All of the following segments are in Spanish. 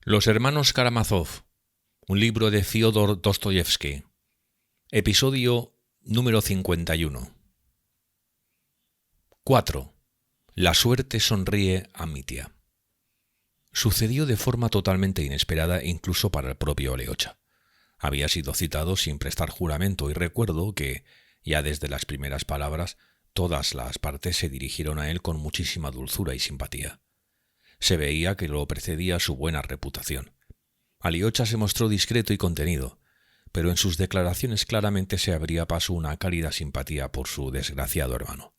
Los hermanos Karamazov, un libro de Fyodor Dostoyevsky. Episodio número 51. 4. La suerte sonríe a Mitya. Sucedió de forma totalmente inesperada incluso para el propio Alyosha. Había sido citado sin prestar juramento y recuerdo que, ya desde las primeras palabras, todas las partes se dirigieron a él con muchísima dulzura y simpatía. Se veía que lo precedía su buena reputación. Alyosha se mostró discreto y contenido, pero en sus declaraciones claramente se abría paso una cálida simpatía por su desgraciado hermano.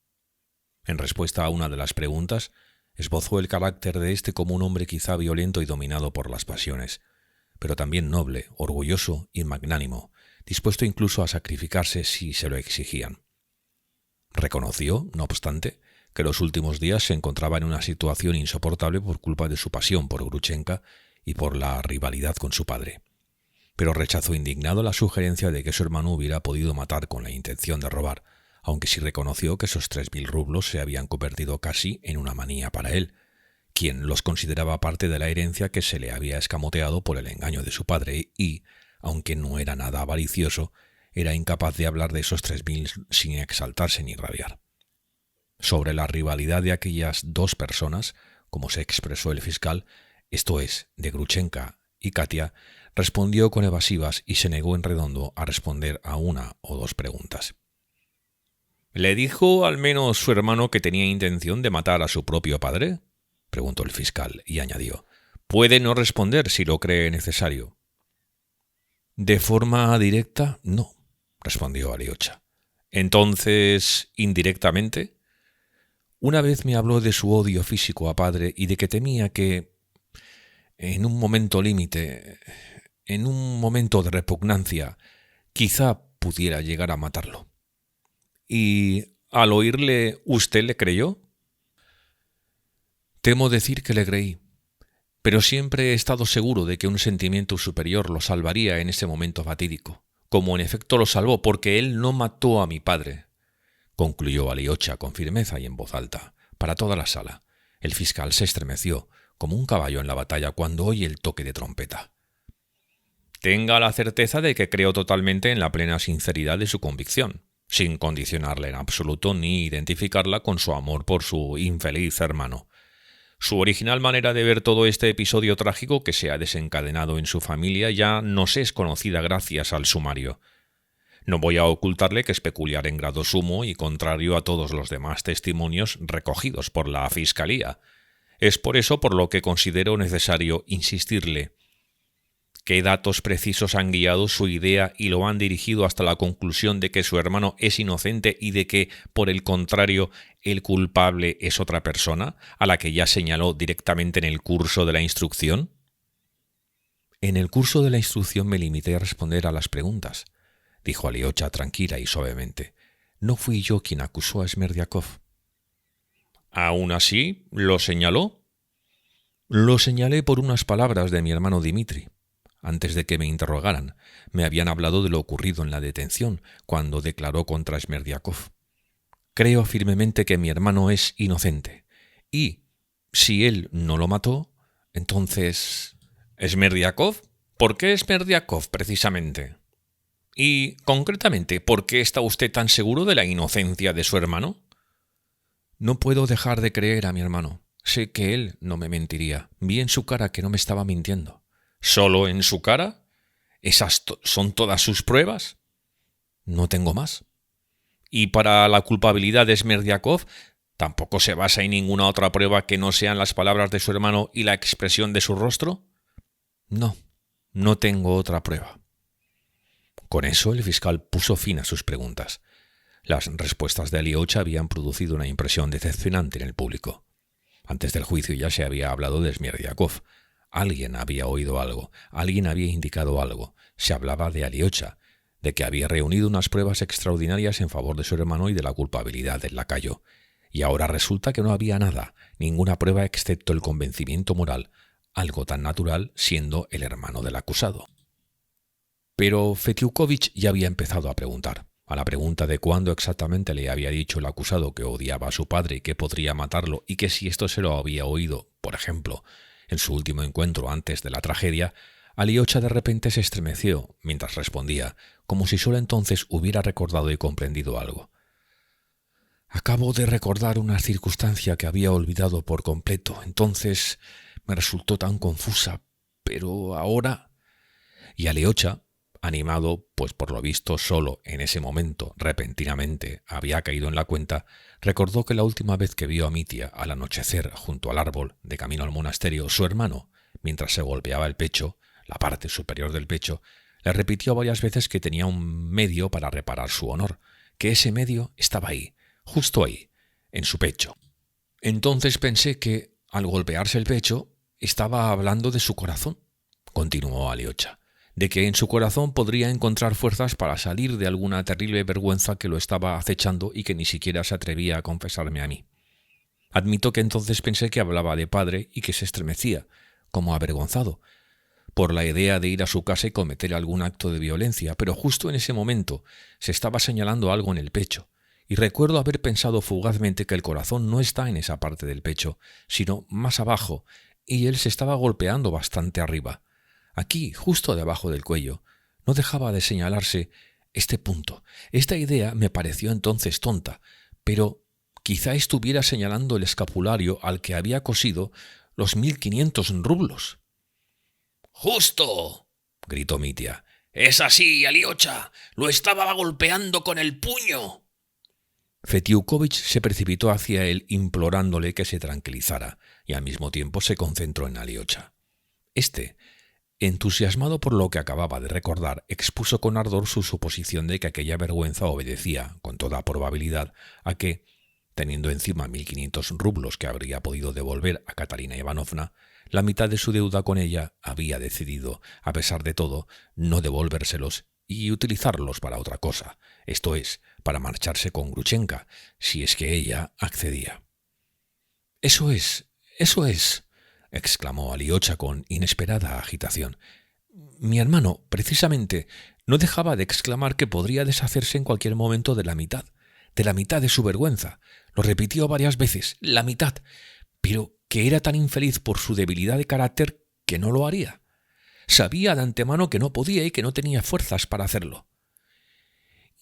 En respuesta a una de las preguntas, esbozó el carácter de éste como un hombre quizá violento y dominado por las pasiones, pero también noble, orgulloso y magnánimo, dispuesto incluso a sacrificarse si se lo exigían. Reconoció, no obstante, que los últimos días se encontraba en una situación insoportable por culpa de su pasión por Grushenka y por la rivalidad con su padre. Pero rechazó indignado la sugerencia de que su hermano hubiera podido matar con la intención de robar, aunque sí reconoció que esos 3.000 rublos se habían convertido casi en una manía para él, quien los consideraba parte de la herencia que se le había escamoteado por el engaño de su padre y, aunque no era nada avaricioso, era incapaz de hablar de esos 3.000 sin exaltarse ni rabiar. Sobre la rivalidad de aquellas dos personas, como se expresó el fiscal, esto es, de Grushenka y Katia, respondió con evasivas y se negó en redondo a responder a una o dos preguntas. ¿Le dijo al menos su hermano que tenía intención de matar a su propio padre?, preguntó el fiscal, y añadió, «Puede no responder si lo cree necesario». «De forma directa, no», respondió Alyosha. «Entonces, indirectamente». «Una vez me habló de su odio físico a padre y de que temía que, en un momento límite, en un momento de repugnancia, quizá pudiera llegar a matarlo». «¿Y al oírle usted le creyó?» «Temo decir que le creí, pero siempre he estado seguro de que un sentimiento superior lo salvaría en ese momento fatídico, como en efecto lo salvó, porque él no mató a mi padre», concluyó Alyosha con firmeza y en voz alta, para toda la sala. El fiscal se estremeció, como un caballo en la batalla cuando oye el toque de trompeta. «Tenga la certeza de que creo totalmente en la plena sinceridad de su convicción, sin condicionarla en absoluto ni identificarla con su amor por su infeliz hermano. Su original manera de ver todo este episodio trágico que se ha desencadenado en su familia ya nos es conocida gracias al sumario. No voy a ocultarle que es peculiar en grado sumo y contrario a todos los demás testimonios recogidos por la Fiscalía. Es por eso por lo que considero necesario insistirle. ¿Qué datos precisos han guiado su idea y lo han dirigido hasta la conclusión de que su hermano es inocente y de que, por el contrario, el culpable es otra persona, a la que ya señaló directamente en el curso de la instrucción?» «En el curso de la instrucción me limité a responder a las preguntas», dijo Alyosha tranquila y suavemente. «No fui yo quien acusó a Smerdiakov». «¿Aún así lo señaló?» «Lo señalé por unas palabras de mi hermano Dmitri. Antes de que me interrogaran, me habían hablado de lo ocurrido en la detención, cuando declaró contra Smerdiakov. Creo firmemente que mi hermano es inocente, y, si él no lo mató, entonces... ¿Smerdiakov? ¿Por qué Smerdiakov, precisamente? Y, concretamente, ¿por qué está usted tan seguro de la inocencia de su hermano?» «No puedo dejar de creer a mi hermano. Sé que él no me mentiría. Vi en su cara que no me estaba mintiendo». ¿Solo en su cara? ¿Esas son todas sus pruebas? No tengo más. ¿Y para la culpabilidad de Smerdiakov tampoco se basa en ninguna otra prueba que no sean las palabras de su hermano y la expresión de su rostro? No, no tengo otra prueba». Con eso el fiscal puso fin a sus preguntas. Las respuestas de Alyosha habían producido una impresión decepcionante en el público. Antes del juicio ya se había hablado de Smerdiakov. Alguien había oído algo, alguien había indicado algo. Se hablaba de Alyosha, de que había reunido unas pruebas extraordinarias en favor de su hermano y de la culpabilidad del lacayo. Y ahora resulta que no había nada, ninguna prueba excepto el convencimiento moral, algo tan natural siendo el hermano del acusado. Pero Fetiukovich ya había empezado a preguntar. A la pregunta de cuándo exactamente le había dicho el acusado que odiaba a su padre y que podría matarlo y que si esto se lo había oído, por ejemplo, En su último encuentro antes de la tragedia, Aliocha de repente se estremeció mientras respondía, como si solo entonces hubiera recordado y comprendido algo. Acabo de recordar una circunstancia que había olvidado por completo. Entonces me resultó tan confusa, pero ahora... Y Aliocha, animado, pues por lo visto solo en ese momento, repentinamente, había caído en la cuenta, recordó que la última vez que vio a Mitia al anochecer junto al árbol, de camino al monasterio, su hermano, mientras se golpeaba el pecho, la parte superior del pecho, le repitió varias veces que tenía un medio para reparar su honor, que ese medio estaba ahí, justo ahí, en su pecho. Entonces pensé que, al golpearse el pecho, estaba hablando de su corazón, continuó Aliocha, de que en su corazón podría encontrar fuerzas para salir de alguna terrible vergüenza que lo estaba acechando y que ni siquiera se atrevía a confesarme a mí. Admito que entonces pensé que hablaba de padre y que se estremecía, como avergonzado, por la idea de ir a su casa y cometer algún acto de violencia, pero justo en ese momento se estaba señalando algo en el pecho, y recuerdo haber pensado fugazmente que el corazón no está en esa parte del pecho, sino más abajo, y él se estaba golpeando bastante arriba. Aquí, justo debajo del cuello, no dejaba de señalarse este punto. Esta idea me pareció entonces tonta, pero quizá estuviera señalando el escapulario al que había cosido los 1500 rublos. —¡Justo! —gritó Mitia. —¡Es así, Aliocha! ¡Lo estaba golpeando con el puño! Fetiukovich se precipitó hacia él implorándole que se tranquilizara y al mismo tiempo se concentró en Aliocha. Este, entusiasmado por lo que acababa de recordar, expuso con ardor su suposición de que aquella vergüenza obedecía, con toda probabilidad, a que, teniendo encima 1500 rublos que habría podido devolver a Katarina Ivanovna, la mitad de su deuda con ella había decidido, a pesar de todo, no devolvérselos y utilizarlos para otra cosa, esto es, para marcharse con Gruchenka, si es que ella accedía. «Eso es», exclamó Aliocha con inesperada agitación. «Mi hermano, precisamente, no dejaba de exclamar que podría deshacerse en cualquier momento de la mitad de su vergüenza. Lo repitió varias veces, la mitad, pero que era tan infeliz por su debilidad de carácter que no lo haría. Sabía de antemano que no podía y que no tenía fuerzas para hacerlo».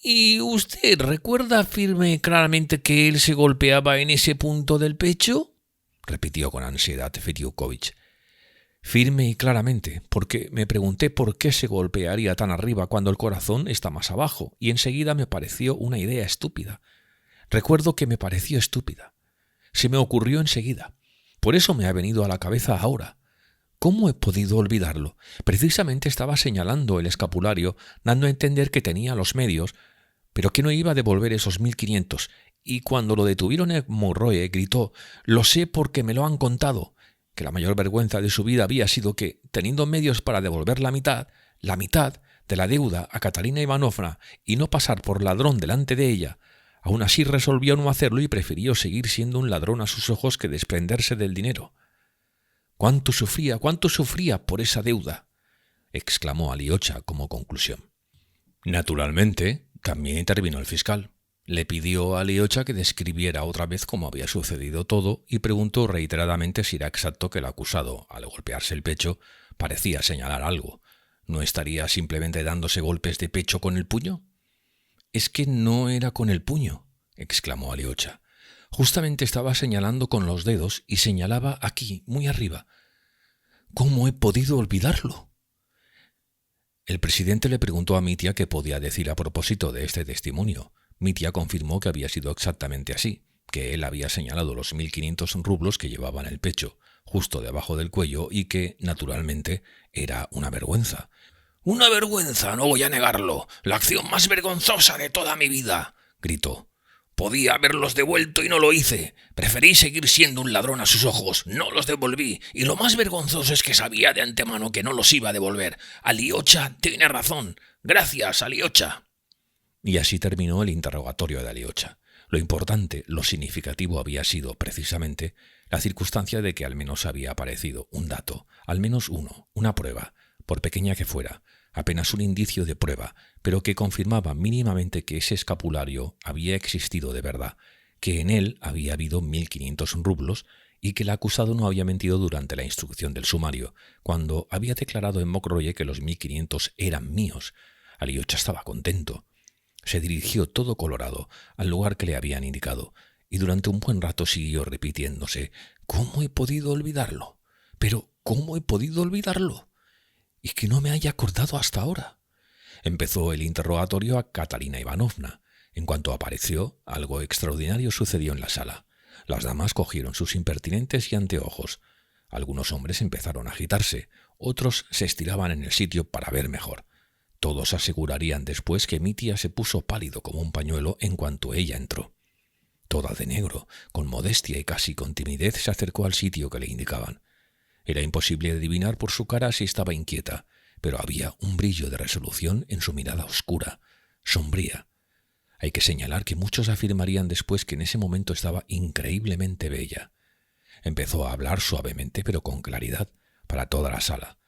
«¿Y usted recuerda firme y claramente que él se golpeaba en ese punto del pecho?», repitió con ansiedad Fetiukovich. «Firme y claramente, porque me pregunté por qué se golpearía tan arriba cuando el corazón está más abajo, y enseguida me pareció una idea estúpida. Recuerdo que me pareció estúpida. Se me ocurrió enseguida. Por eso me ha venido a la cabeza ahora. ¿Cómo he podido olvidarlo? Precisamente estaba señalando el escapulario, dando a entender que tenía los medios, pero que no iba a devolver esos 1500, y cuando lo detuvieron en Monroe gritó: «Lo sé porque me lo han contado», que la mayor vergüenza de su vida había sido que, teniendo medios para devolver la mitad de la deuda a Katarina Ivanovna y no pasar por ladrón delante de ella, aún así resolvió no hacerlo y prefirió seguir siendo un ladrón a sus ojos que desprenderse del dinero. «¡Cuánto sufría por esa deuda!», exclamó Aliocha como conclusión. Naturalmente, también intervino el fiscal. Le pidió a Aliocha que describiera otra vez cómo había sucedido todo y preguntó reiteradamente si era exacto que el acusado, al golpearse el pecho, parecía señalar algo. ¿No estaría simplemente dándose golpes de pecho con el puño? «Es que no era con el puño», exclamó Aliocha. «Justamente estaba señalando con los dedos y señalaba aquí, muy arriba. ¿Cómo he podido olvidarlo?». El presidente le preguntó a Mitia qué podía decir a propósito de este testimonio. Mitia confirmó que había sido exactamente así, que él había señalado los 1500 rublos que llevaba en el pecho, justo debajo del cuello, y que, naturalmente, era una vergüenza. «¡Una vergüenza! No voy a negarlo. La acción más vergonzosa de toda mi vida», gritó. «Podía haberlos devuelto y no lo hice. Preferí seguir siendo un ladrón a sus ojos. No los devolví. Y lo más vergonzoso es que sabía de antemano que no los iba a devolver. Aliocha tiene razón. Gracias, Aliocha». Y así terminó el interrogatorio de Aliocha. Lo importante, lo significativo había sido, precisamente, la circunstancia de que al menos había aparecido un dato, al menos uno, una prueba, por pequeña que fuera, apenas un indicio de prueba, pero que confirmaba mínimamente que ese escapulario había existido de verdad, que en él había habido 1500 rublos y que el acusado no había mentido durante la instrucción del sumario, cuando había declarado en Mockroye que los 1.500 eran míos. Alyosha estaba contento. Se dirigió todo colorado al lugar que le habían indicado, y durante un buen rato siguió repitiéndose: «¿Cómo he podido olvidarlo? Pero ¿cómo he podido olvidarlo? Y que no me haya acordado hasta ahora». Empezó el interrogatorio a Katarina Ivanovna. En cuanto apareció, algo extraordinario sucedió en la sala. Las damas cogieron sus impertinentes y anteojos. Algunos hombres empezaron a agitarse, otros se estiraban en el sitio para ver mejor. Todos asegurarían después que Mitya se puso pálido como un pañuelo en cuanto ella entró. Toda de negro, con modestia y casi con timidez, se acercó al sitio que le indicaban. Era imposible adivinar por su cara si estaba inquieta, pero había un brillo de resolución en su mirada oscura, sombría. Hay que señalar que muchos afirmarían después que en ese momento estaba increíblemente bella. Empezó a hablar suavemente pero con claridad para toda la sala.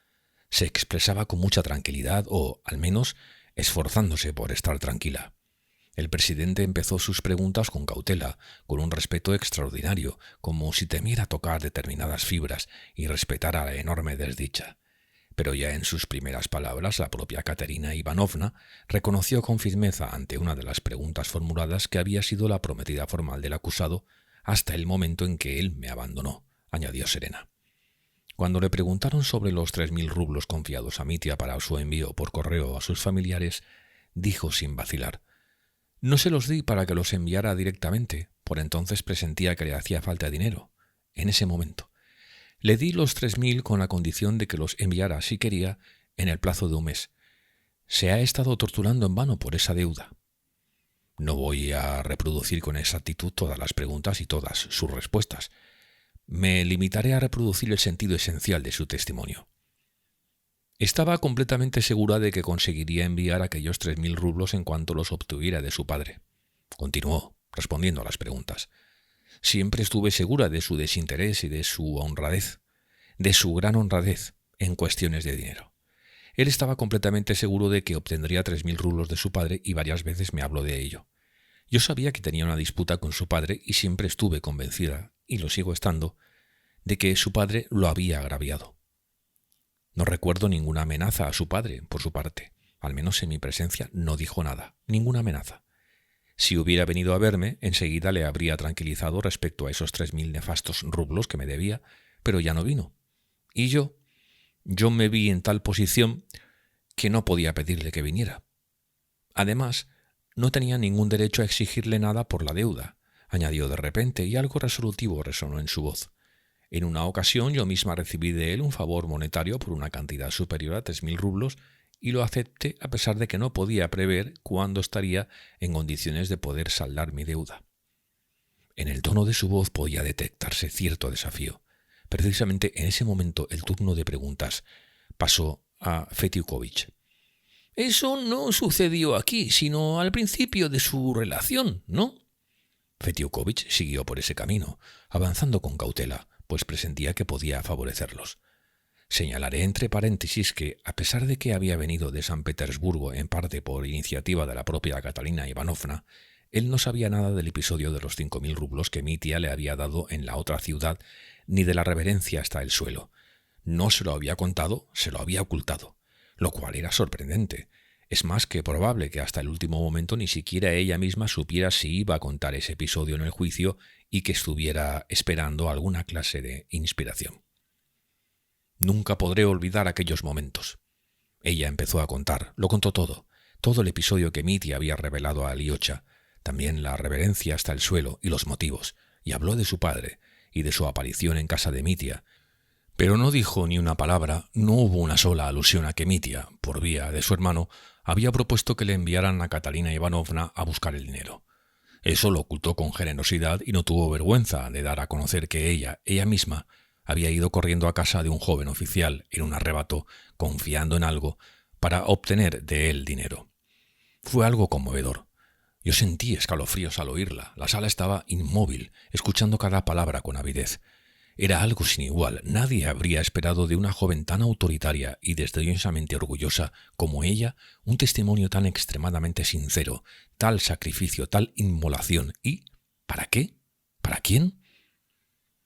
Se expresaba con mucha tranquilidad o, al menos, esforzándose por estar tranquila. El presidente empezó sus preguntas con cautela, con un respeto extraordinario, como si temiera tocar determinadas fibras y respetara la enorme desdicha. Pero ya en sus primeras palabras la propia Katerina Ivanovna reconoció con firmeza ante una de las preguntas formuladas que había sido la prometida formal del acusado hasta el momento en que él me abandonó, añadió serena. Cuando le preguntaron sobre los 3.000 rublos confiados a Mitya para su envío por correo a sus familiares, dijo sin vacilar: «No se los di para que los enviara directamente, por entonces presentía que le hacía falta dinero, en ese momento. Le di los 3.000 con la condición de que los enviara, si quería, en el plazo de un mes. Se ha estado torturando en vano por esa deuda». No voy a reproducir con exactitud todas las preguntas y todas sus respuestas. Me limitaré a reproducir el sentido esencial de su testimonio. Estaba completamente segura de que conseguiría enviar aquellos 3.000 rublos en cuanto los obtuviera de su padre. Continuó, respondiendo a las preguntas. Siempre estuve segura de su desinterés y de su honradez, de su gran honradez en cuestiones de dinero. Él estaba completamente seguro de que obtendría 3.000 rublos de su padre y varias veces me habló de ello. Yo sabía que tenía una disputa con su padre y siempre estuve convencida, y lo sigo estando, de que su padre lo había agraviado. No recuerdo ninguna amenaza a su padre, por su parte. Al menos en mi presencia no dijo nada, ninguna amenaza. Si hubiera venido a verme, enseguida le habría tranquilizado respecto a esos 3.000 nefastos rublos que me debía, pero ya no vino. Y yo me vi en tal posición que no podía pedirle que viniera. Además, no tenía ningún derecho a exigirle nada por la deuda, añadió de repente, y algo resolutivo resonó en su voz. En una ocasión yo misma recibí de él un favor monetario por una cantidad superior a 3.000 rublos y lo acepté a pesar de que no podía prever cuándo estaría en condiciones de poder saldar mi deuda. En el tono de su voz podía detectarse cierto desafío. Precisamente en ese momento el turno de preguntas pasó a Fetiukovich. «Eso no sucedió aquí, sino al principio de su relación, ¿no?» Fetiukovich siguió por ese camino, avanzando con cautela, pues presentía que podía favorecerlos. Señalaré entre paréntesis que, a pesar de que había venido de San Petersburgo en parte por iniciativa de la propia Katarina Ivanovna, él no sabía nada del episodio de los 5.000 rublos que Mitya le había dado en la otra ciudad, ni de la reverencia hasta el suelo. No se lo había contado, se lo había ocultado, lo cual era sorprendente. Es más que probable que hasta el último momento ni siquiera ella misma supiera si iba a contar ese episodio en el juicio y que estuviera esperando alguna clase de inspiración. Nunca podré olvidar aquellos momentos. Ella empezó a contar, lo contó todo el episodio que Mitya había revelado a Alyosha, también la reverencia hasta el suelo y los motivos, y habló de su padre y de su aparición en casa de Mitya, pero no dijo ni una palabra, no hubo una sola alusión a que Mitya, por vía de su hermano, había propuesto que le enviaran a Katarina Ivanovna a buscar el dinero. Eso lo ocultó con generosidad y no tuvo vergüenza de dar a conocer que ella misma, había ido corriendo a casa de un joven oficial en un arrebato, confiando en algo, para obtener de él dinero. Fue algo conmovedor. Yo sentí escalofríos al oírla. La sala estaba inmóvil, escuchando cada palabra con avidez. Era algo sin igual. Nadie habría esperado de una joven tan autoritaria y desdeñosamente orgullosa como ella un testimonio tan extremadamente sincero, tal sacrificio, tal inmolación. ¿Y para qué? ¿Para quién?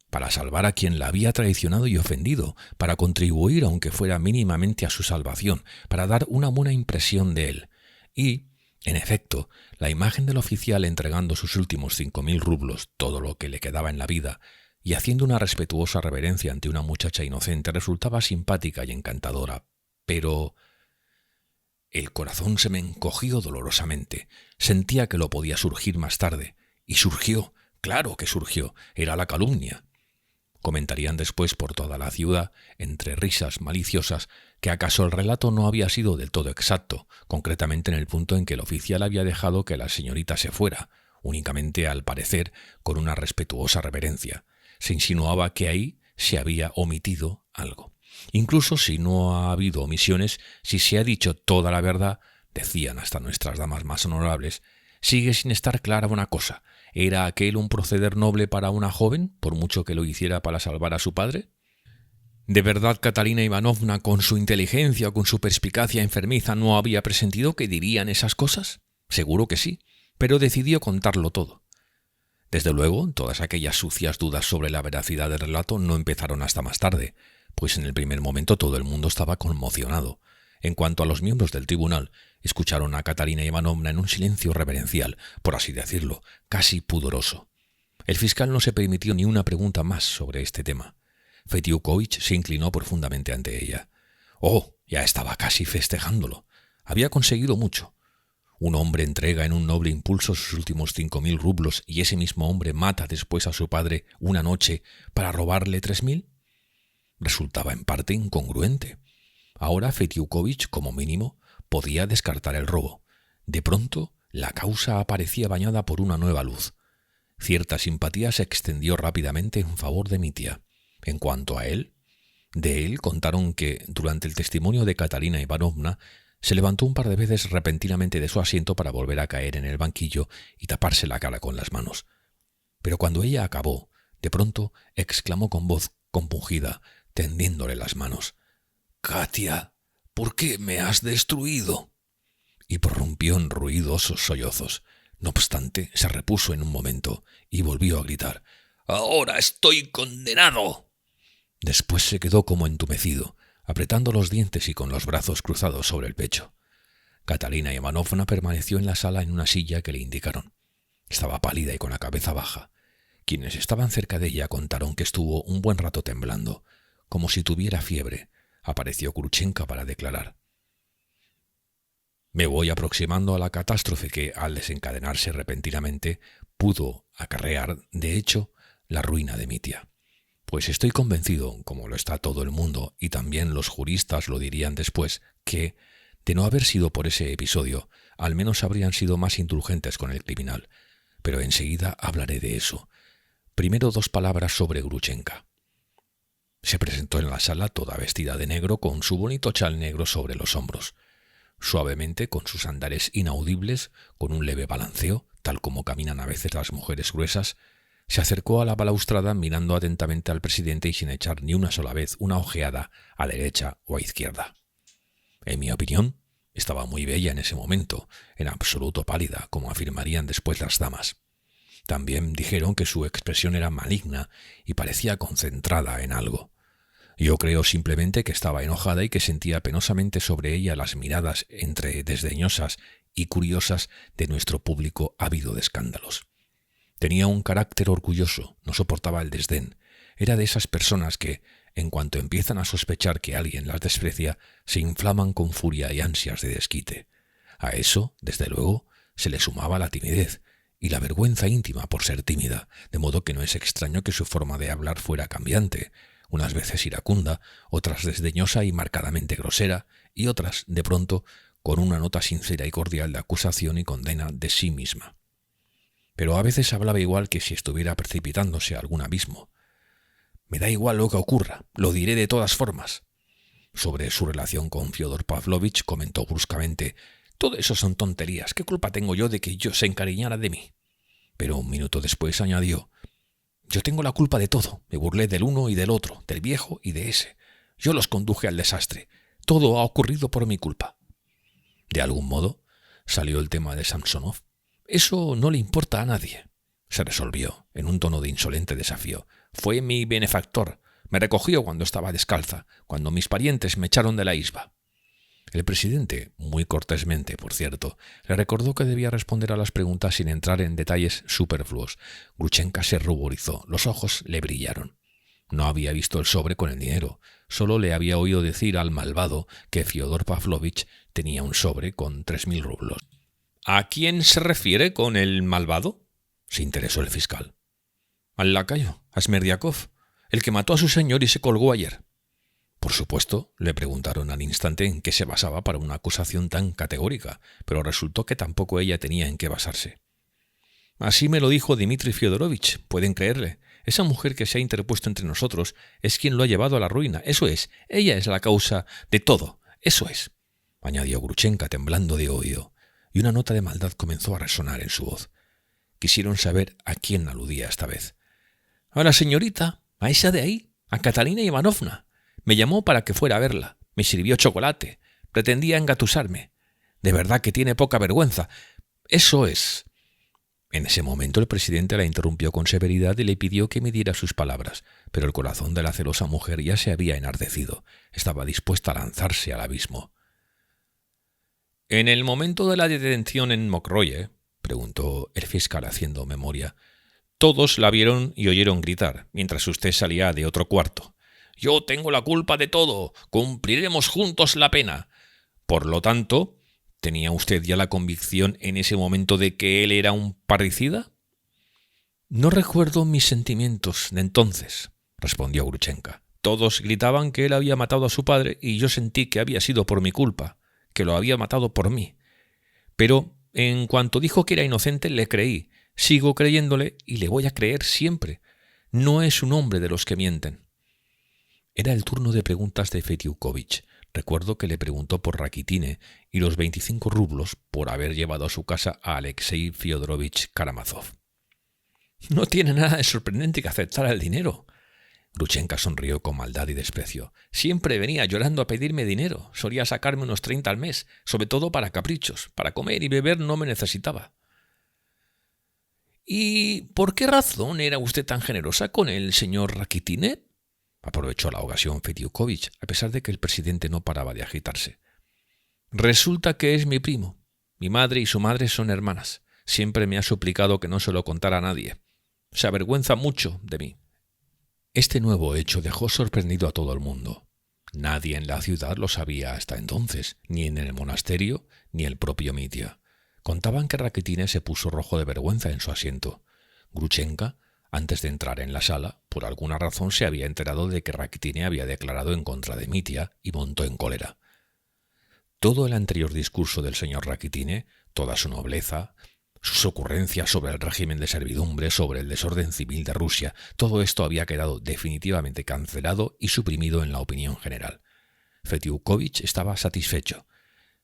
para salvar a quien la había traicionado y ofendido, para contribuir, aunque fuera mínimamente, a su salvación, para dar una buena impresión de él. Y, en efecto, la imagen del oficial entregando sus últimos 5.000 rublos, todo lo que le quedaba en la vida, y haciendo una respetuosa reverencia ante una muchacha inocente resultaba simpática y encantadora. Pero el corazón se me encogió dolorosamente. Sentía que lo podía surgir más tarde. Y surgió, claro que surgió, era la calumnia. Comentarían después por toda la ciudad, entre risas maliciosas, que acaso el relato no había sido del todo exacto, concretamente en el punto en que el oficial había dejado que la señorita se fuera, únicamente al parecer con una respetuosa reverencia. Se insinuaba que ahí se había omitido algo. Incluso si no ha habido omisiones, si se ha dicho toda la verdad, decían hasta nuestras damas más honorables, sigue sin estar clara una cosa. ¿Era aquel un proceder noble para una joven, por mucho que lo hiciera para salvar a su padre? ¿De verdad Catalina Ivanovna, con su inteligencia o con su perspicacia enfermiza, no había presentido que dirían esas cosas? Seguro que sí, pero decidió contarlo todo. Desde luego, todas aquellas sucias dudas sobre la veracidad del relato no empezaron hasta más tarde, pues en el primer momento todo el mundo estaba conmocionado. En cuanto a los miembros del tribunal, escucharon a Catalina Ivanovna en un silencio reverencial, por así decirlo, casi pudoroso. El fiscal no se permitió ni una pregunta más sobre este tema. Fetiukovich se inclinó profundamente ante ella. Oh, ya estaba casi festejándolo. Había conseguido mucho. Un hombre entrega en un noble impulso sus últimos 5.000 rublos y ese mismo hombre mata después a su padre una noche para robarle 3.000. Resultaba en parte incongruente. Ahora Fetiukovich, como mínimo, podía descartar el robo. De pronto, la causa aparecía bañada por una nueva luz. Cierta simpatía se extendió rápidamente en favor de Mitya. En cuanto a él, de él contaron que, durante el testimonio de Catalina Ivanovna, se levantó un par de veces repentinamente de su asiento para volver a caer en el banquillo y taparse la cara con las manos. Pero cuando ella acabó, de pronto exclamó con voz compungida, tendiéndole las manos: «Katia, ¿por qué me has destruido?» Y prorrumpió en ruidosos sollozos. No obstante, se repuso en un momento y volvió a gritar: «¡Ahora estoy condenado!». Después se quedó como entumecido, apretando los dientes y con los brazos cruzados sobre el pecho. Catalina Ivanovna permaneció en la sala en una silla que le indicaron. Estaba pálida y con la cabeza baja. Quienes estaban cerca de ella contaron que estuvo un buen rato temblando, como si tuviera fiebre. Apareció Grushenka para declarar: «Me voy aproximando a la catástrofe que, al desencadenarse repentinamente, pudo acarrear, de hecho, la ruina de Mitya. Pues estoy convencido, como lo está todo el mundo, y también los juristas lo dirían después, que, de no haber sido por ese episodio, al menos habrían sido más indulgentes con el criminal. Pero enseguida hablaré de eso. Primero 2 palabras sobre Grushenka». Se presentó en la sala toda vestida de negro, con su bonito chal negro sobre los hombros. Suavemente, con sus andares inaudibles, con un leve balanceo, tal como caminan a veces las mujeres gruesas, se acercó a la balaustrada mirando atentamente al presidente y sin echar ni una sola vez una ojeada a derecha o a izquierda. En mi opinión, estaba muy bella en ese momento, en absoluto pálida, como afirmarían después las damas. También dijeron que su expresión era maligna y parecía concentrada en algo. Yo creo simplemente que estaba enojada y que sentía penosamente sobre ella las miradas entre desdeñosas y curiosas de nuestro público ávido de escándalos. Tenía un carácter orgulloso, no soportaba el desdén. Era de esas personas que, en cuanto empiezan a sospechar que alguien las desprecia, se inflaman con furia y ansias de desquite. A eso, desde luego, se le sumaba la timidez y la vergüenza íntima por ser tímida, de modo que no es extraño que su forma de hablar fuera cambiante, unas veces iracunda, otras desdeñosa y marcadamente grosera, y otras, de pronto, con una nota sincera y cordial de acusación y condena de sí misma. Pero a veces hablaba igual que si estuviera precipitándose a algún abismo. «Me da igual lo que ocurra, lo diré de todas formas». Sobre su relación con Fyodor Pavlovich comentó bruscamente: «Todo eso son tonterías. ¿Qué culpa tengo yo de que se encariñara de mí?». Pero un minuto después añadió: «Yo tengo la culpa de todo. Me burlé del uno y del otro, del viejo y de ese. Yo los conduje al desastre. Todo ha ocurrido por mi culpa». De algún modo salió el tema de Samsonov. «Eso no le importa a nadie», se resolvió, en un tono de insolente desafío. Fue mi benefactor. Me recogió cuando estaba descalza, cuando mis parientes me echaron de la isba». El presidente, muy cortésmente, por cierto, le recordó que debía responder a las preguntas sin entrar en detalles superfluos. Grushenka se ruborizó, los ojos le brillaron. No había visto el sobre con el dinero, solo le había oído decir al malvado que Fyodor Pavlovich tenía un sobre con 3.000 rublos. «¿A quién se refiere con el malvado?», se interesó el fiscal. «Al lacayo, a Smerdiakov, el que mató a su señor y se colgó ayer». Por supuesto, le preguntaron al instante en qué se basaba para una acusación tan categórica, pero resultó que tampoco ella tenía en qué basarse. «Así me lo dijo Dmitri Fyodorovich, pueden creerle. Esa mujer que se ha interpuesto entre nosotros es quien lo ha llevado a la ruina. Eso es, ella es la causa de todo. Eso es», añadió Grushenka temblando de oído, y una nota de maldad comenzó a resonar en su voz. Quisieron saber a quién aludía esta vez. «A la señorita, a esa de ahí, a Catalina Ivanovna. Me llamó para que fuera a verla. Me sirvió chocolate. Pretendía engatusarme. De verdad que tiene poca vergüenza. Eso es». En ese momento el presidente la interrumpió con severidad y le pidió que midiera sus palabras, pero el corazón de la celosa mujer ya se había enardecido. Estaba dispuesta a lanzarse al abismo. «En el momento de la detención en Mokroye», preguntó el fiscal haciendo memoria, «todos la vieron y oyeron gritar, mientras usted salía de otro cuarto. «Yo tengo la culpa de todo. Cumpliremos juntos la pena». Por lo tanto, ¿tenía usted ya la convicción en ese momento de que él era un parricida? «No recuerdo mis sentimientos de entonces», respondió Grushenka. «Todos gritaban que él había matado a su padre y yo sentí que había sido por mi culpa, que lo había matado por mí. Pero en cuanto dijo que era inocente, le creí. Sigo creyéndole y le voy a creer siempre. No es un hombre de los que mienten». Era el turno de preguntas de Fetiukovich. Recuerdo que le preguntó por Rakitine y los 25 rublos por haber llevado a su casa a Alexei Fyodorovich Karamazov. «No tiene nada de sorprendente que aceptara el dinero». Grushenka sonrió con maldad y desprecio. «Siempre venía llorando a pedirme dinero. Solía sacarme unos 30 al mes, sobre todo para caprichos. Para comer y beber no me necesitaba». «¿Y por qué razón era usted tan generosa con el señor Rakitine?», aprovechó la ocasión Fetiukovich, a pesar de que el presidente no paraba de agitarse. «Resulta que es mi primo. Mi madre y su madre son hermanas. Siempre me ha suplicado que no se lo contara a nadie. Se avergüenza mucho de mí». Este nuevo hecho dejó sorprendido a todo el mundo. Nadie en la ciudad lo sabía hasta entonces, ni en el monasterio, ni el propio Mitya. Contaban que Rakitine se puso rojo de vergüenza en su asiento. Grushenka, antes de entrar en la sala, por alguna razón se había enterado de que Rakitine había declarado en contra de Mitya y montó en cólera. Todo el anterior discurso del señor Rakitine, toda su nobleza, sus ocurrencias sobre el régimen de servidumbre, sobre el desorden civil de Rusia, todo esto había quedado definitivamente cancelado y suprimido en la opinión general. Fetiukovich estaba satisfecho.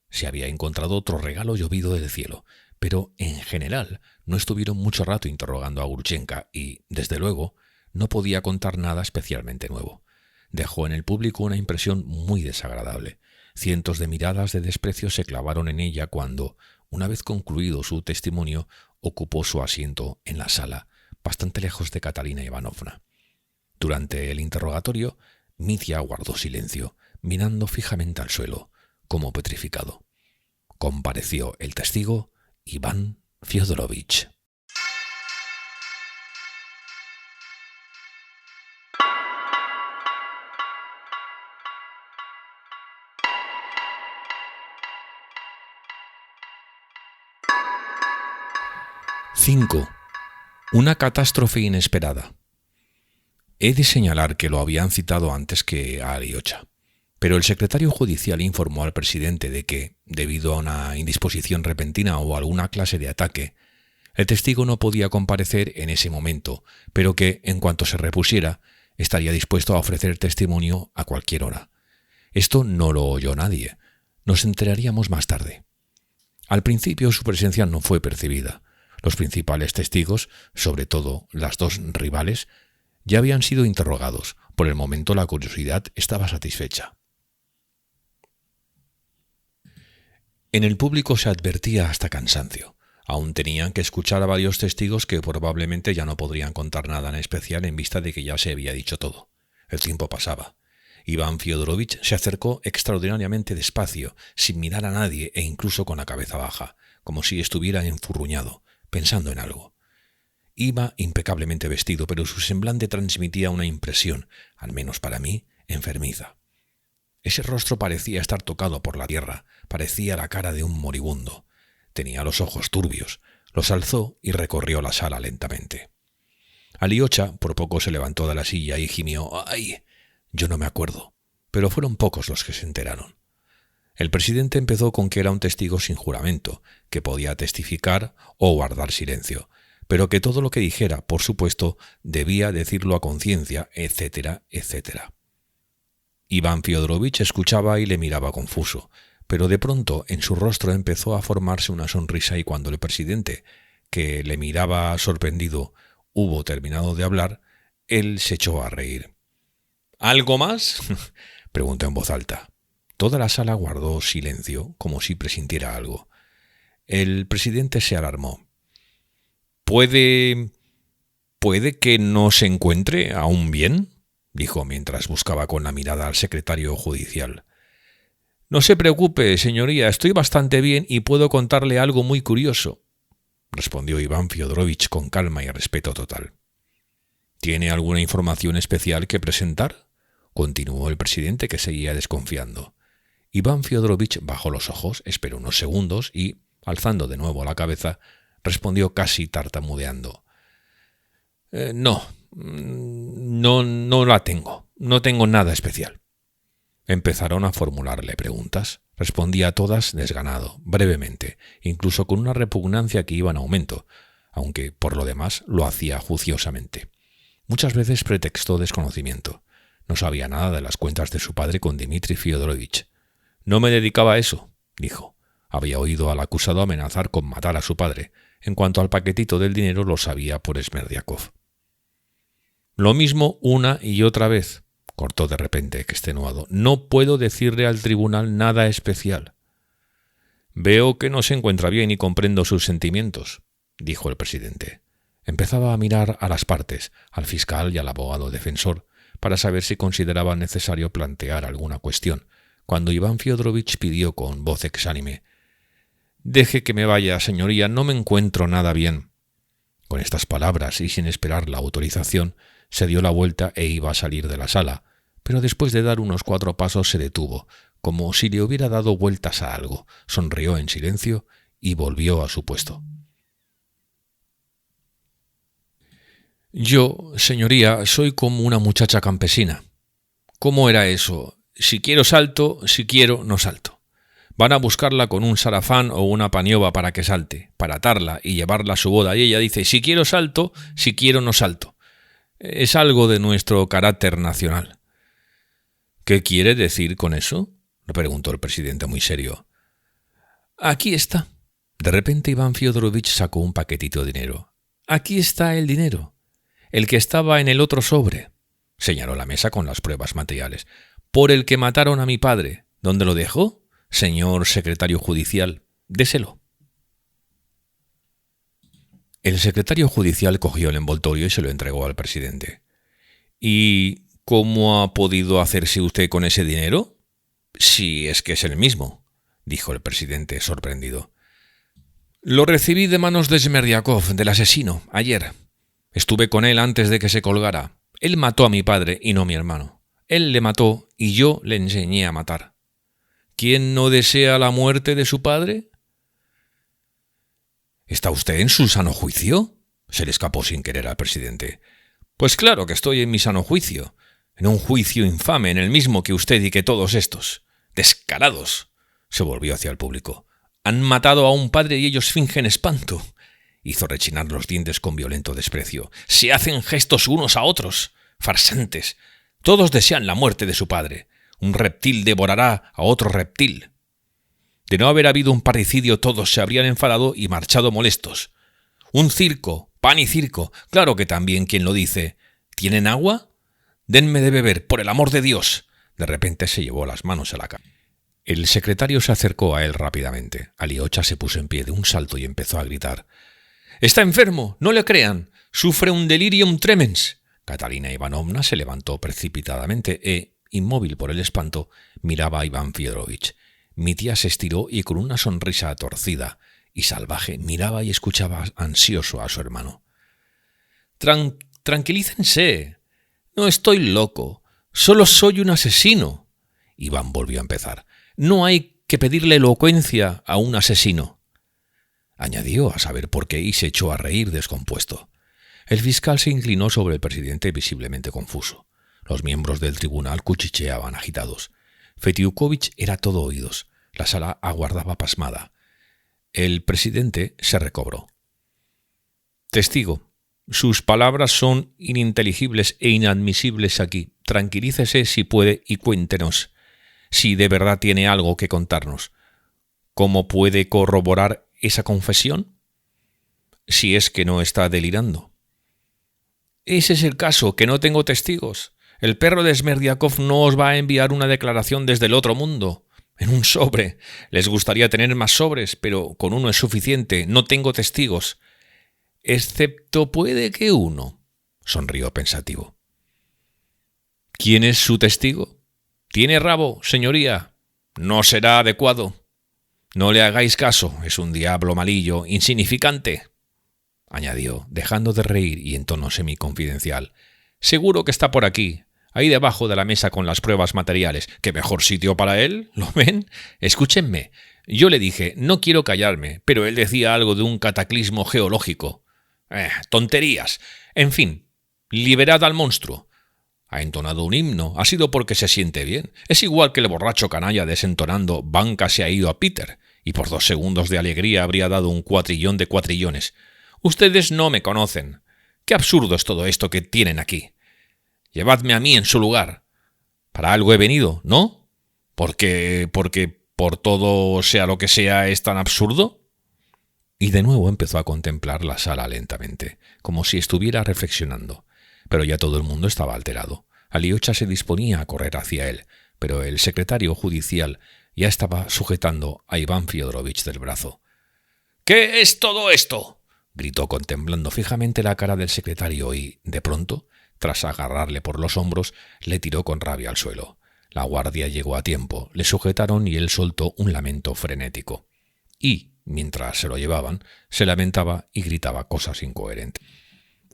Se había encontrado otro regalo llovido del cielo, pero en general no estuvieron mucho rato interrogando a Grushenka y, desde luego, no podía contar nada especialmente nuevo. Dejó en el público una impresión muy desagradable. Cientos de miradas de desprecio se clavaron en ella cuando, una vez concluido su testimonio, ocupó su asiento en la sala, bastante lejos de Catalina Ivanovna. Durante el interrogatorio, Mitya guardó silencio, mirando fijamente al suelo, como petrificado. Compareció el testigo Iván Fyodorovich. «5. Una catástrofe inesperada. He de señalar que lo habían citado antes que a Alyosha, pero el secretario judicial informó al presidente de que, debido a una indisposición repentina o alguna clase de ataque, el testigo no podía comparecer en ese momento, pero que, en cuanto se repusiera, estaría dispuesto a ofrecer testimonio a cualquier hora. Esto no lo oyó nadie. Nos enteraríamos más tarde. Al principio su presencia no fue percibida. Los principales testigos, sobre todo las dos rivales, ya habían sido interrogados. Por el momento la curiosidad estaba satisfecha. En el público se advertía hasta cansancio. Aún tenían que escuchar a varios testigos que probablemente ya no podrían contar nada en especial en vista de que ya se había dicho todo. El tiempo pasaba. Iván Fiodorovich se acercó extraordinariamente despacio, sin mirar a nadie e incluso con la cabeza baja, como si estuviera enfurruñado, pensando en algo. Iba impecablemente vestido, pero su semblante transmitía una impresión, al menos para mí, enfermiza. Ese rostro parecía estar tocado por la tierra, parecía la cara de un moribundo. Tenía los ojos turbios, los alzó y recorrió la sala lentamente. Aliocha por poco se levantó de la silla y gimió: «¡Ay!». Yo no me acuerdo, pero fueron pocos los que se enteraron. El presidente empezó con que era un testigo sin juramento, que podía testificar o guardar silencio, pero que todo lo que dijera, por supuesto, debía decirlo a conciencia, etcétera, etcétera. Iván Fiodorovich escuchaba y le miraba confuso, pero de pronto en su rostro empezó a formarse una sonrisa y cuando el presidente, que le miraba sorprendido, hubo terminado de hablar, él se echó a reír. «¿Algo más?», preguntó en voz alta. Toda la sala guardó silencio, como si presintiera algo. El presidente se alarmó. «¿Puede que no se encuentre aún bien?», dijo mientras buscaba con la mirada al secretario judicial. «No se preocupe, señoría, estoy bastante bien y puedo contarle algo muy curioso», respondió Iván Fiodorovich con calma y respeto total. «¿Tiene alguna información especial que presentar?», continuó el presidente, que seguía desconfiando. Iván Fiodorovich bajó los ojos, esperó unos segundos y, alzando de nuevo la cabeza, respondió casi tartamudeando. No la tengo. No tengo nada especial». Empezaron a formularle preguntas. Respondía a todas desganado, brevemente, incluso con una repugnancia que iba en aumento, aunque por lo demás lo hacía juiciosamente. Muchas veces pretextó desconocimiento. No sabía nada de las cuentas de su padre con Dmitri Fiodorovich. «No me dedicaba a eso», dijo. Había oído al acusado amenazar con matar a su padre. En cuanto al paquetito del dinero lo sabía por Smerdiakov. «Lo mismo una y otra vez», cortó de repente, extenuado. «No puedo decirle al tribunal nada especial». «Veo que no se encuentra bien y comprendo sus sentimientos», dijo el presidente. Empezaba a mirar a las partes, al fiscal y al abogado defensor, para saber si consideraba necesario plantear alguna cuestión, cuando Iván Fiodorovich pidió con voz exánime: «Deje que me vaya, señoría, no me encuentro nada bien». Con estas palabras y sin esperar la autorización, se dio la vuelta e iba a salir de la sala, pero después de dar unos 4 pasos se detuvo, como si le hubiera dado vueltas a algo, sonrió en silencio y volvió a su puesto. «Yo, señoría, soy como una muchacha campesina. ¿Cómo era eso? Si quiero salto, si quiero no salto. Van a buscarla con un sarafán o una paniova para que salte, para atarla y llevarla a su boda, y ella dice: si quiero salto, si quiero no salto. Es algo de nuestro carácter nacional». «¿Qué quiere decir con eso?», le preguntó el presidente muy serio. «Aquí está». De repente Iván Fiodorovich sacó un paquetito de dinero. «Aquí está el dinero. El que estaba en el otro sobre», señaló la mesa con las pruebas materiales, «por el que mataron a mi padre. ¿Dónde lo dejó? Señor secretario judicial, déselo». El secretario judicial cogió el envoltorio y se lo entregó al presidente. «¿Y cómo ha podido hacerse usted con ese dinero? Si es que es el mismo», dijo el presidente sorprendido. «Lo recibí de manos de Smerdiakov, del asesino, ayer. Estuve con él antes de que se colgara. Él mató a mi padre y no a mi hermano. Él le mató y yo le enseñé a matar. ¿Quién no desea la muerte de su padre?». «¿Está usted en su sano juicio?», se le escapó sin querer al presidente. «Pues claro que estoy en mi sano juicio. En un juicio infame, en el mismo que usted y que todos estos. Descarados», se volvió hacia el público. «Han matado a un padre y ellos fingen espanto». Hizo rechinar los dientes con violento desprecio. «Se hacen gestos unos a otros. Farsantes. Todos desean la muerte de su padre. Un reptil devorará a otro reptil. De no haber habido un parricidio, todos se habrían enfadado y marchado molestos. Un circo, pan y circo. Claro que también quien lo dice. ¿Tienen agua? Denme de beber, por el amor de Dios». De repente se llevó las manos a la cara. El secretario se acercó a él rápidamente. Aliocha se puso en pie de un salto y empezó a gritar. «¡Está enfermo! ¡No le crean! ¡Sufre un delirium tremens!». Catalina Ivanovna se levantó precipitadamente e, inmóvil por el espanto, miraba a Iván Fiodorovich. Mi tía se estiró y con una sonrisa torcida y salvaje miraba y escuchaba ansioso a su hermano. «Tranquilícense. No estoy loco. Solo soy un asesino». Iván volvió a empezar. «No hay que pedirle elocuencia a un asesino», añadió a saber por qué y se echó a reír descompuesto. El fiscal se inclinó sobre el presidente visiblemente confuso. Los miembros del tribunal cuchicheaban agitados. Fetiukovich era todo oídos. La sala aguardaba pasmada. El presidente se recobró. «Testigo, sus palabras son ininteligibles e inadmisibles aquí. Tranquilícese si puede y cuéntenos si de verdad tiene algo que contarnos. ¿Cómo puede corroborar esa confesión? Si es que no está delirando». «Ese es el caso, que no tengo testigos. El perro de Smerdiakov no os va a enviar una declaración desde el otro mundo. En un sobre. Les gustaría tener más sobres, pero con uno es suficiente. No tengo testigos. Excepto puede que uno», sonrió pensativo. «¿Quién es su testigo? ¿Tiene rabo, señoría? No será adecuado. No le hagáis caso, es un diablo malillo, insignificante», añadió, dejando de reír y en tono semiconfidencial. «Seguro que está por aquí, ahí debajo de la mesa con las pruebas materiales. ¿Qué mejor sitio para él? ¿Lo ven? Escúchenme. Yo le dije, no quiero callarme, pero él decía algo de un cataclismo geológico. Tonterías. En fin, liberad al monstruo. Ha entonado un himno, ha sido porque se siente bien. Es igual que el borracho canalla desentonando «Banca se ha ido a Peter», y por 2 segundos de alegría habría dado un cuatrillón de cuatrillones. Ustedes no me conocen. Qué absurdo es todo esto que tienen aquí. Llevadme a mí en su lugar. Para algo he venido, ¿no? Porque por todo sea lo que sea es tan absurdo». Y de nuevo empezó a contemplar la sala lentamente, como si estuviera reflexionando. Pero ya todo el mundo estaba alterado. Aliocha se disponía a correr hacia él, pero el secretario judicial ya estaba sujetando a Iván Fiodorovich del brazo. «¿Qué es todo esto?», gritó contemplando fijamente la cara del secretario y, de pronto, tras agarrarle por los hombros, le tiró con rabia al suelo. La guardia llegó a tiempo, le sujetaron y él soltó un lamento frenético. Y, mientras se lo llevaban, se lamentaba y gritaba cosas incoherentes.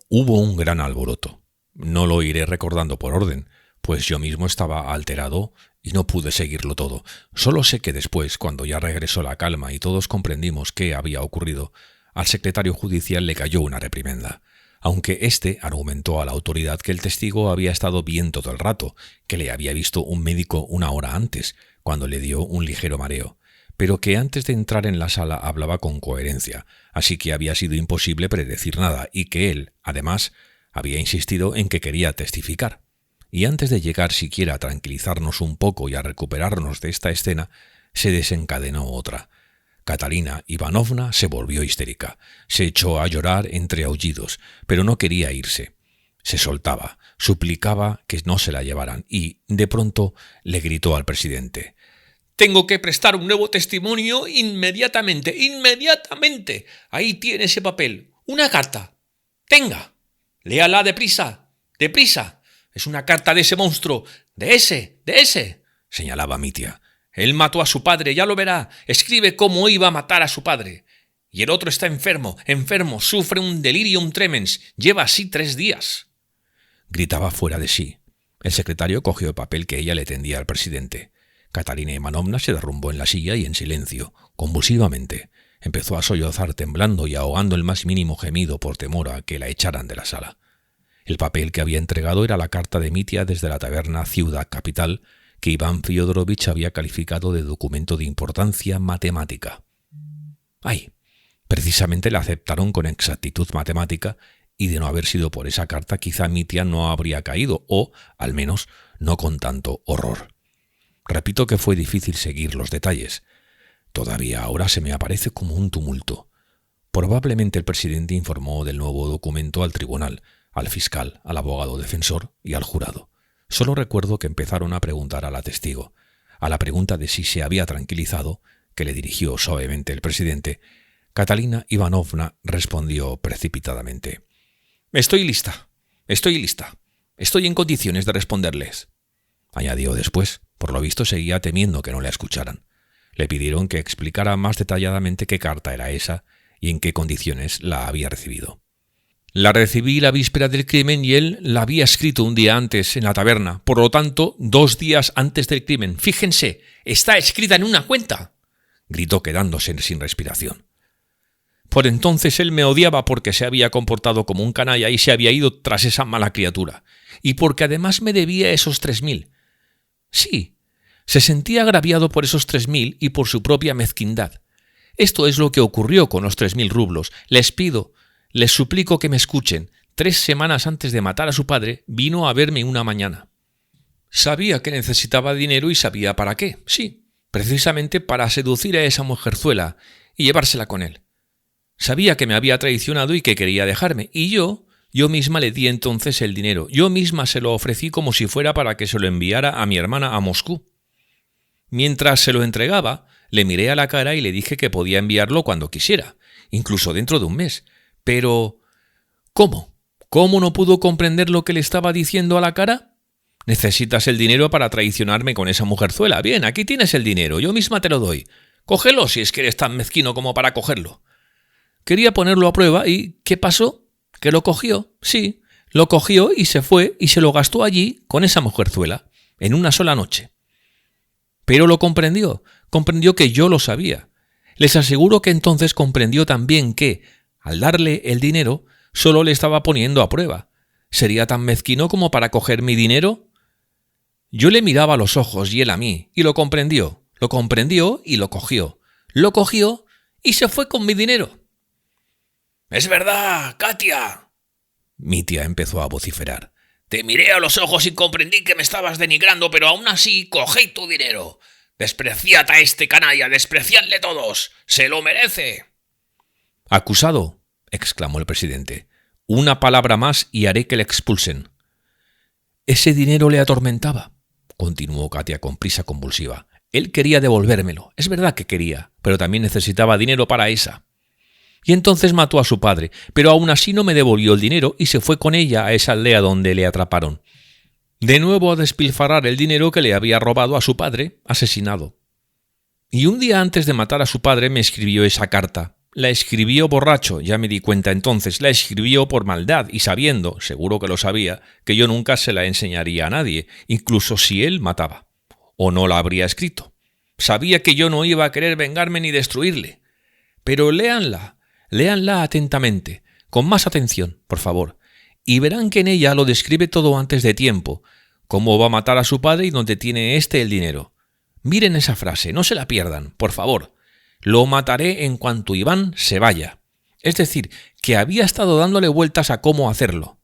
Hubo un gran alboroto. No lo iré recordando por orden, pues yo mismo estaba alterado y no pude seguirlo todo. Solo sé que después, cuando ya regresó la calma y todos comprendimos qué había ocurrido, al secretario judicial le cayó una reprimenda, aunque éste argumentó a la autoridad que el testigo había estado bien todo el rato, que le había visto un médico 1 hora antes, cuando le dio un ligero mareo, pero que antes de entrar en la sala hablaba con coherencia, así que había sido imposible predecir nada y que él, además, había insistido en que quería testificar. Y antes de llegar siquiera a tranquilizarnos un poco y a recuperarnos de esta escena, se desencadenó otra. Catalina Ivanovna se volvió histérica. Se echó a llorar entre aullidos, pero no quería irse. Se soltaba, suplicaba que no se la llevaran y, de pronto, le gritó al presidente: «Tengo que prestar un nuevo testimonio inmediatamente, inmediatamente. Ahí tiene ese papel, una carta. Tenga, léala deprisa, deprisa. Es una carta de ese monstruo, de ese», señalaba Mitya. «Él mató a su padre, ya lo verá. Escribe cómo iba a matar a su padre. Y el otro está enfermo, sufre un delirium tremens. Lleva así 3 días». Gritaba fuera de sí. El secretario cogió el papel que ella le tendía al presidente. Catalina Ivanovna se derrumbó en la silla y en silencio, convulsivamente, empezó a sollozar temblando y ahogando el más mínimo gemido por temor a que la echaran de la sala. El papel que había entregado era la carta de Mitya desde la taberna Ciudad Capital, que Iván Fiodorovich había calificado de documento de importancia matemática. ¡Ay! Precisamente la aceptaron con exactitud matemática y de no haber sido por esa carta quizá Mitya no habría caído o, al menos, no con tanto horror. Repito que fue difícil seguir los detalles. Todavía ahora se me aparece como un tumulto. Probablemente el presidente informó del nuevo documento al tribunal, al fiscal, al abogado defensor y al jurado. Solo recuerdo que empezaron a preguntar a la testigo: A la pregunta de si se había tranquilizado, que le dirigió suavemente el presidente, Catalina Ivanovna respondió precipitadamente: «Estoy lista, estoy lista. Estoy en condiciones de responderles». Añadió después, por lo visto seguía temiendo que no la escucharan. Le pidieron que explicara más detalladamente qué carta era esa y en qué condiciones la había recibido. «La recibí la víspera del crimen y él la había escrito un día antes en la taberna, por lo tanto, 2 días antes del crimen. Fíjense, está escrita en una cuenta», gritó quedándose sin respiración. «Por entonces él me odiaba porque se había comportado como un canalla y se había ido tras esa mala criatura, y porque además me debía esos 3.000. Sí, se sentía agraviado por esos 3.000 y por su propia mezquindad. Esto es lo que ocurrió con los 3.000 rublos. Les suplico que me escuchen. 3 semanas antes de matar a su padre, vino a verme una mañana. Sabía que necesitaba dinero y sabía para qué. Sí, precisamente para seducir a esa mujerzuela y llevársela con él. Sabía que me había traicionado y que quería dejarme, y yo misma le di entonces el dinero. Yo misma se lo ofrecí como si fuera para que se lo enviara a mi hermana a Moscú. Mientras se lo entregaba, le miré a la cara y le dije que podía enviarlo cuando quisiera, incluso dentro de un mes. Pero ¿cómo? ¿Cómo no pudo comprender lo que le estaba diciendo a la cara? «Necesitas el dinero para traicionarme con esa mujerzuela. Bien, aquí tienes el dinero, yo misma te lo doy. Cógelo si es que eres tan mezquino como para cogerlo». Quería ponerlo a prueba y ¿qué pasó? ¿Que lo cogió? Sí, lo cogió y se fue y se lo gastó allí con esa mujerzuela, en una sola noche. Pero lo comprendió que yo lo sabía. Les aseguro que entonces comprendió también que, al darle el dinero, solo le estaba poniendo a prueba. ¿Sería tan mezquino como para coger mi dinero? Yo le miraba a los ojos y él a mí, y lo comprendió y lo cogió. Lo cogió y se fue con mi dinero. «Es verdad, Katia», mi tía empezó a vociferar. «Te miré a los ojos y comprendí que me estabas denigrando, pero aún así cogí tu dinero. Despreciad a este canalla, despreciadle todos. Se lo merece». «Acusado», exclamó el presidente, «una palabra más y haré que le expulsen». «Ese dinero le atormentaba», continuó Katia con prisa convulsiva. «Él quería devolvérmelo. Es verdad que quería, pero también necesitaba dinero para esa. Y entonces mató a su padre, pero aún así no me devolvió el dinero y se fue con ella a esa aldea donde le atraparon. De nuevo a despilfarrar el dinero que le había robado a su padre, asesinado. Y un día antes de matar a su padre me escribió esa carta. La escribió borracho, ya me di cuenta entonces, la escribió por maldad y sabiendo, seguro que lo sabía, que yo nunca se la enseñaría a nadie, incluso si él mataba. O no la habría escrito. Sabía que yo no iba a querer vengarme ni destruirle. Pero léanla atentamente, con más atención, por favor, y verán que en ella lo describe todo antes de tiempo, cómo va a matar a su padre y dónde tiene éste el dinero. Miren esa frase, no se la pierdan, por favor. Lo mataré en cuanto Iván se vaya. Es decir, que había estado dándole vueltas a cómo hacerlo.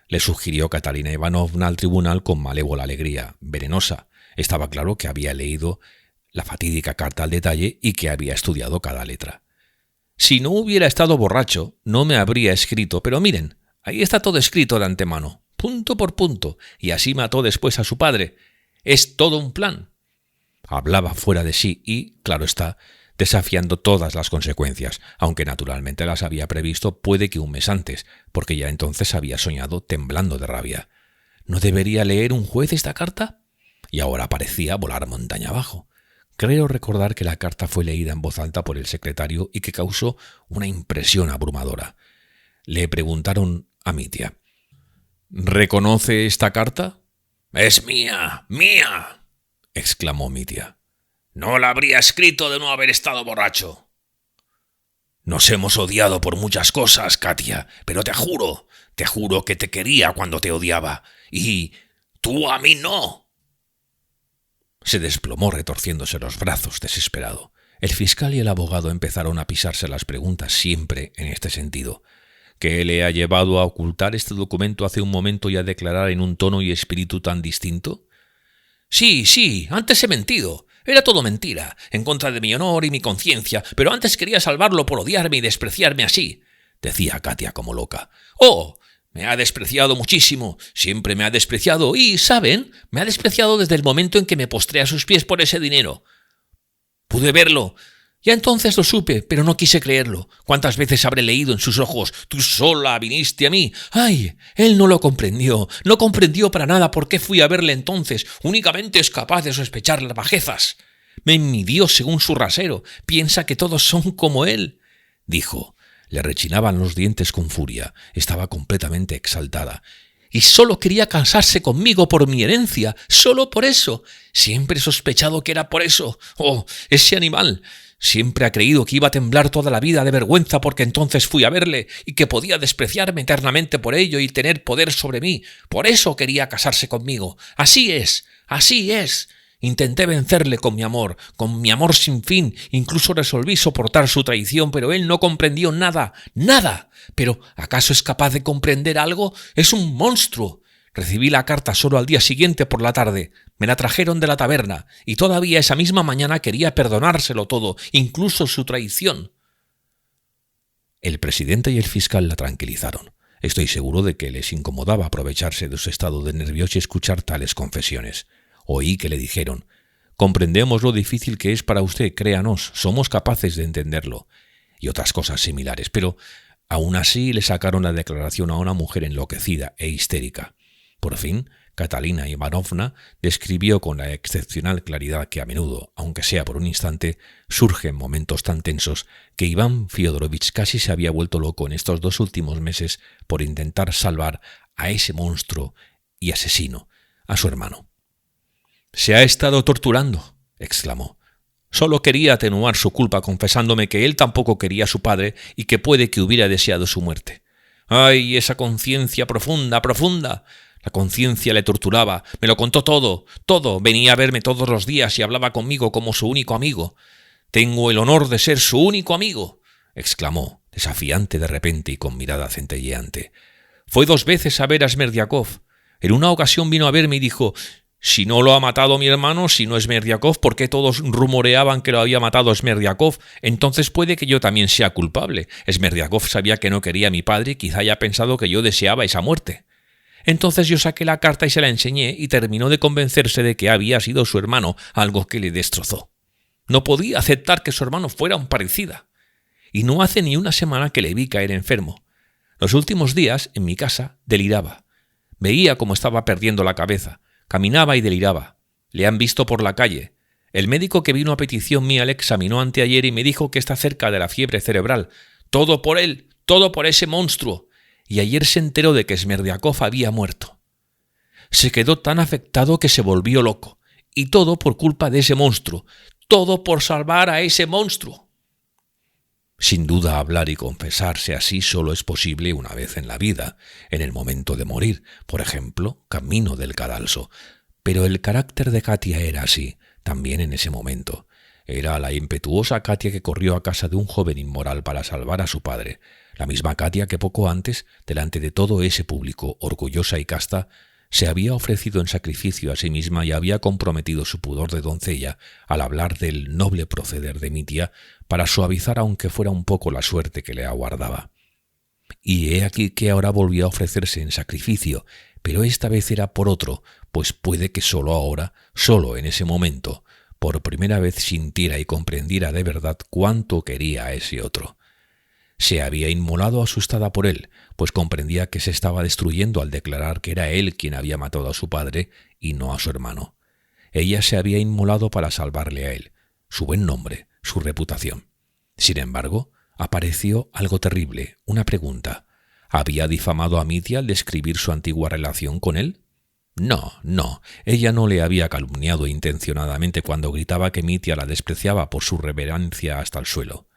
Le sugirió Catalina Ivanovna al tribunal con malévola alegría, venenosa. Estaba claro que había leído la fatídica carta al detalle y que había estudiado cada letra. Si no hubiera estado borracho, no me habría escrito, pero miren, ahí está todo escrito de antemano, punto por punto, y así mató después a su padre. Es todo un plan. Hablaba fuera de sí y, claro está, desafiando todas las consecuencias, aunque naturalmente las había previsto puede que un mes antes, porque ya entonces había soñado temblando de rabia. ¿No debería leer un juez esta carta? Y ahora parecía volar montaña abajo. Creo recordar que la carta fue leída en voz alta por el secretario y que causó una impresión abrumadora. Le preguntaron a mi tía: «¿Reconoce esta carta?» «Es mía, mía», exclamó mi tía. «No la habría escrito de no haber estado borracho». «Nos hemos odiado por muchas cosas, Katia, pero te juro que te quería cuando te odiaba. Y tú a mí no». Se desplomó retorciéndose los brazos, desesperado. El fiscal y el abogado empezaron a pisarse las preguntas siempre en este sentido. ¿Qué le ha llevado a ocultar este documento hace un momento y a declarar en un tono y espíritu tan distinto? Sí, antes he mentido. Era todo mentira, en contra de mi honor y mi conciencia, pero antes quería salvarlo por odiarme y despreciarme así, decía Katia como loca. «Oh, Me ha despreciado muchísimo, siempre me ha despreciado y, ¿saben? Me ha despreciado desde el momento en que me postré a sus pies por ese dinero. Pude verlo. Ya entonces lo supe, pero no quise creerlo. ¿Cuántas veces habré leído en sus ojos: tú sola viniste a mí? ¡Ay! Él no lo comprendió. No comprendió para nada por qué fui a verle entonces. Únicamente es capaz de sospechar las bajezas. Me midió según su rasero. Piensa que todos son como él, dijo. Le rechinaban los dientes con furia. Estaba completamente exaltada. Y solo quería casarse conmigo por mi herencia. Solo por eso. Siempre he sospechado que era por eso. ¡Oh, ese animal! Siempre ha creído que iba a temblar toda la vida de vergüenza porque entonces fui a verle y que podía despreciarme eternamente por ello y tener poder sobre mí. Por eso quería casarse conmigo. Así es, así es. Intenté vencerle con mi amor sin fin, incluso resolví soportar su traición, pero él no comprendió nada, nada. ¿Pero acaso es capaz de comprender algo? ¡Es un monstruo! Recibí la carta solo al día siguiente por la tarde. Me la trajeron de la taberna, y todavía esa misma mañana quería perdonárselo todo, incluso su traición. El presidente y el fiscal la tranquilizaron. Estoy seguro de que les incomodaba aprovecharse de su estado de nervios y escuchar tales confesiones. Oí que le dijeron: «Comprendemos lo difícil que es para usted, créanos, somos capaces de entenderlo», y otras cosas similares, pero aún así le sacaron la declaración a una mujer enloquecida e histérica. Por fin, Catalina Ivanovna describió con la excepcional claridad que a menudo, aunque sea por un instante, surge en momentos tan tensos, que Iván Fiodorovich casi se había vuelto loco en estos 2 últimos meses por intentar salvar a ese monstruo y asesino, a su hermano. «Se ha estado torturando», exclamó. «Solo quería atenuar su culpa confesándome que él tampoco quería a su padre y que puede que hubiera deseado su muerte. ¡Ay, esa conciencia profunda, profunda! La conciencia le torturaba, me lo contó todo, todo. Venía a verme todos los días y hablaba conmigo como su único amigo. Tengo el honor de ser su único amigo», exclamó, desafiante de repente y con mirada centelleante. «Fue 2 veces a ver a Smerdiakov. En una ocasión vino a verme y dijo: «Si no lo ha matado mi hermano, si no es Smerdiakov, ¿por qué todos rumoreaban que lo había matado Smerdiakov? Entonces puede que yo también sea culpable. Smerdiakov sabía que no quería a mi padre y quizá haya pensado que yo deseaba esa muerte». Entonces yo saqué la carta y se la enseñé y terminó de convencerse de que había sido su hermano, algo que le destrozó. No podía aceptar que su hermano fuera un parricida. Y no hace ni una semana que le vi caer enfermo. Los últimos días, en mi casa, deliraba. Veía cómo estaba perdiendo la cabeza. Caminaba y deliraba. Le han visto por la calle. El médico que vino a petición mía le examinó anteayer y me dijo que está cerca de la fiebre cerebral. Todo por él, todo por ese monstruo. Y ayer se enteró de que Smerdiakov había muerto. Se quedó tan afectado que se volvió loco. Y todo por culpa de ese monstruo. Todo por salvar a ese monstruo. Sin duda, hablar y confesarse así solo es posible una vez en la vida, en el momento de morir, por ejemplo, camino del cadalso. Pero el carácter de Katia era así, también en ese momento. Era la impetuosa Katia que corrió a casa de un joven inmoral para salvar a su padre, la misma Katia que poco antes, delante de todo ese público, orgullosa y casta, se había ofrecido en sacrificio a sí misma y había comprometido su pudor de doncella al hablar del noble proceder de Mitya para suavizar aunque fuera un poco la suerte que le aguardaba. Y he aquí que ahora volvió a ofrecerse en sacrificio, pero esta vez era por otro, pues puede que solo ahora, solo en ese momento, por primera vez sintiera y comprendiera de verdad cuánto quería a ese otro. Se había inmolado asustada por él, pues comprendía que se estaba destruyendo al declarar que era él quien había matado a su padre y no a su hermano. Ella se había inmolado para salvarle a él, su buen nombre, su reputación. Sin embargo, apareció algo terrible, una pregunta. ¿Había difamado a Mitya al describir su antigua relación con él? No, ella no le había calumniado intencionadamente cuando gritaba que Mitya la despreciaba por su reverencia hasta el suelo.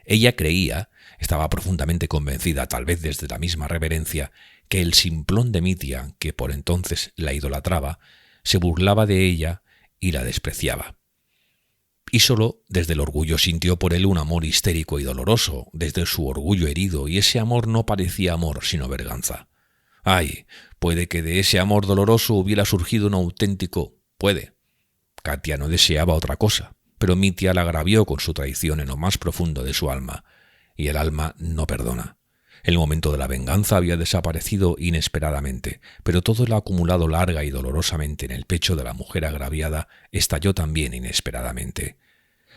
Ella creía, estaba profundamente convencida, tal vez desde la misma reverencia, que el simplón de Mitya, que por entonces la idolatraba, se burlaba de ella y la despreciaba. Y solo desde el orgullo sintió por él un amor histérico y doloroso, desde su orgullo herido, y ese amor no parecía amor sino venganza. ¡Ay! Puede que de ese amor doloroso hubiera surgido un auténtico... Puede. Katia no deseaba otra cosa, pero Mitya la agravió con su traición en lo más profundo de su alma, y el alma no perdona. El momento de la venganza había desaparecido inesperadamente, pero todo lo acumulado larga y dolorosamente en el pecho de la mujer agraviada estalló también inesperadamente.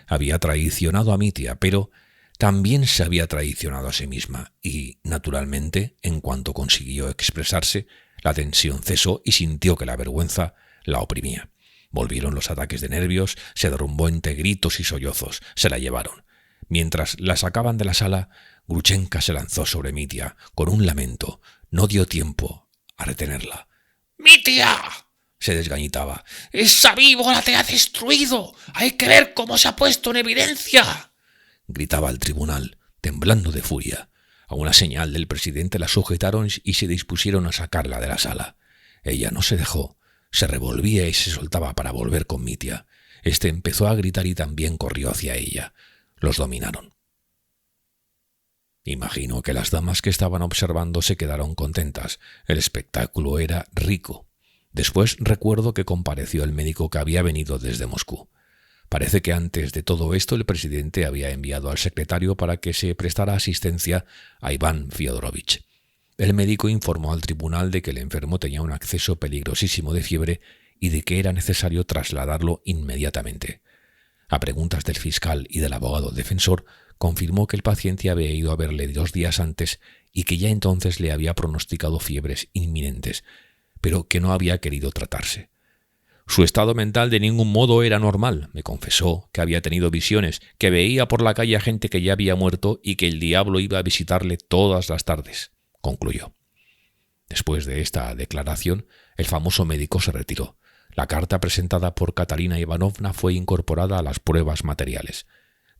Había traicionado a Mitya, pero también se había traicionado a sí misma y, naturalmente, en cuanto consiguió expresarse, la tensión cesó y sintió que la vergüenza la oprimía. Volvieron los ataques de nervios, se derrumbó entre gritos y sollozos, se la llevaron. Mientras la sacaban de la sala, Gruchenka se lanzó sobre Mitya con un lamento. No dio tiempo a retenerla. «¡Mitya!», se desgañitaba. «¡Esa víbora te ha destruido! ¡Hay que ver cómo se ha puesto en evidencia!», gritaba al tribunal, temblando de furia. A una señal del presidente la sujetaron y se dispusieron a sacarla de la sala. Ella no se dejó, se revolvía y se soltaba para volver con Mitya. Este empezó a gritar y también corrió hacia ella. Los dominaron. Imagino que las damas que estaban observando se quedaron contentas. El espectáculo era rico. Después recuerdo que compareció el médico que había venido desde Moscú. Parece que antes de todo esto el presidente había enviado al secretario para que se prestara asistencia a Iván Fyodorovich. El médico informó al tribunal de que el enfermo tenía un acceso peligrosísimo de fiebre y de que era necesario trasladarlo inmediatamente. A preguntas del fiscal y del abogado defensor, confirmó que el paciente había ido a verle 2 días antes y que ya entonces le había pronosticado fiebres inminentes, pero que no había querido tratarse. Su estado mental de ningún modo era normal. Me confesó que había tenido visiones, que veía por la calle a gente que ya había muerto y que el diablo iba a visitarle todas las tardes, concluyó. Después de esta declaración, el famoso médico se retiró. La carta presentada por Katarina Ivanovna fue incorporada a las pruebas materiales.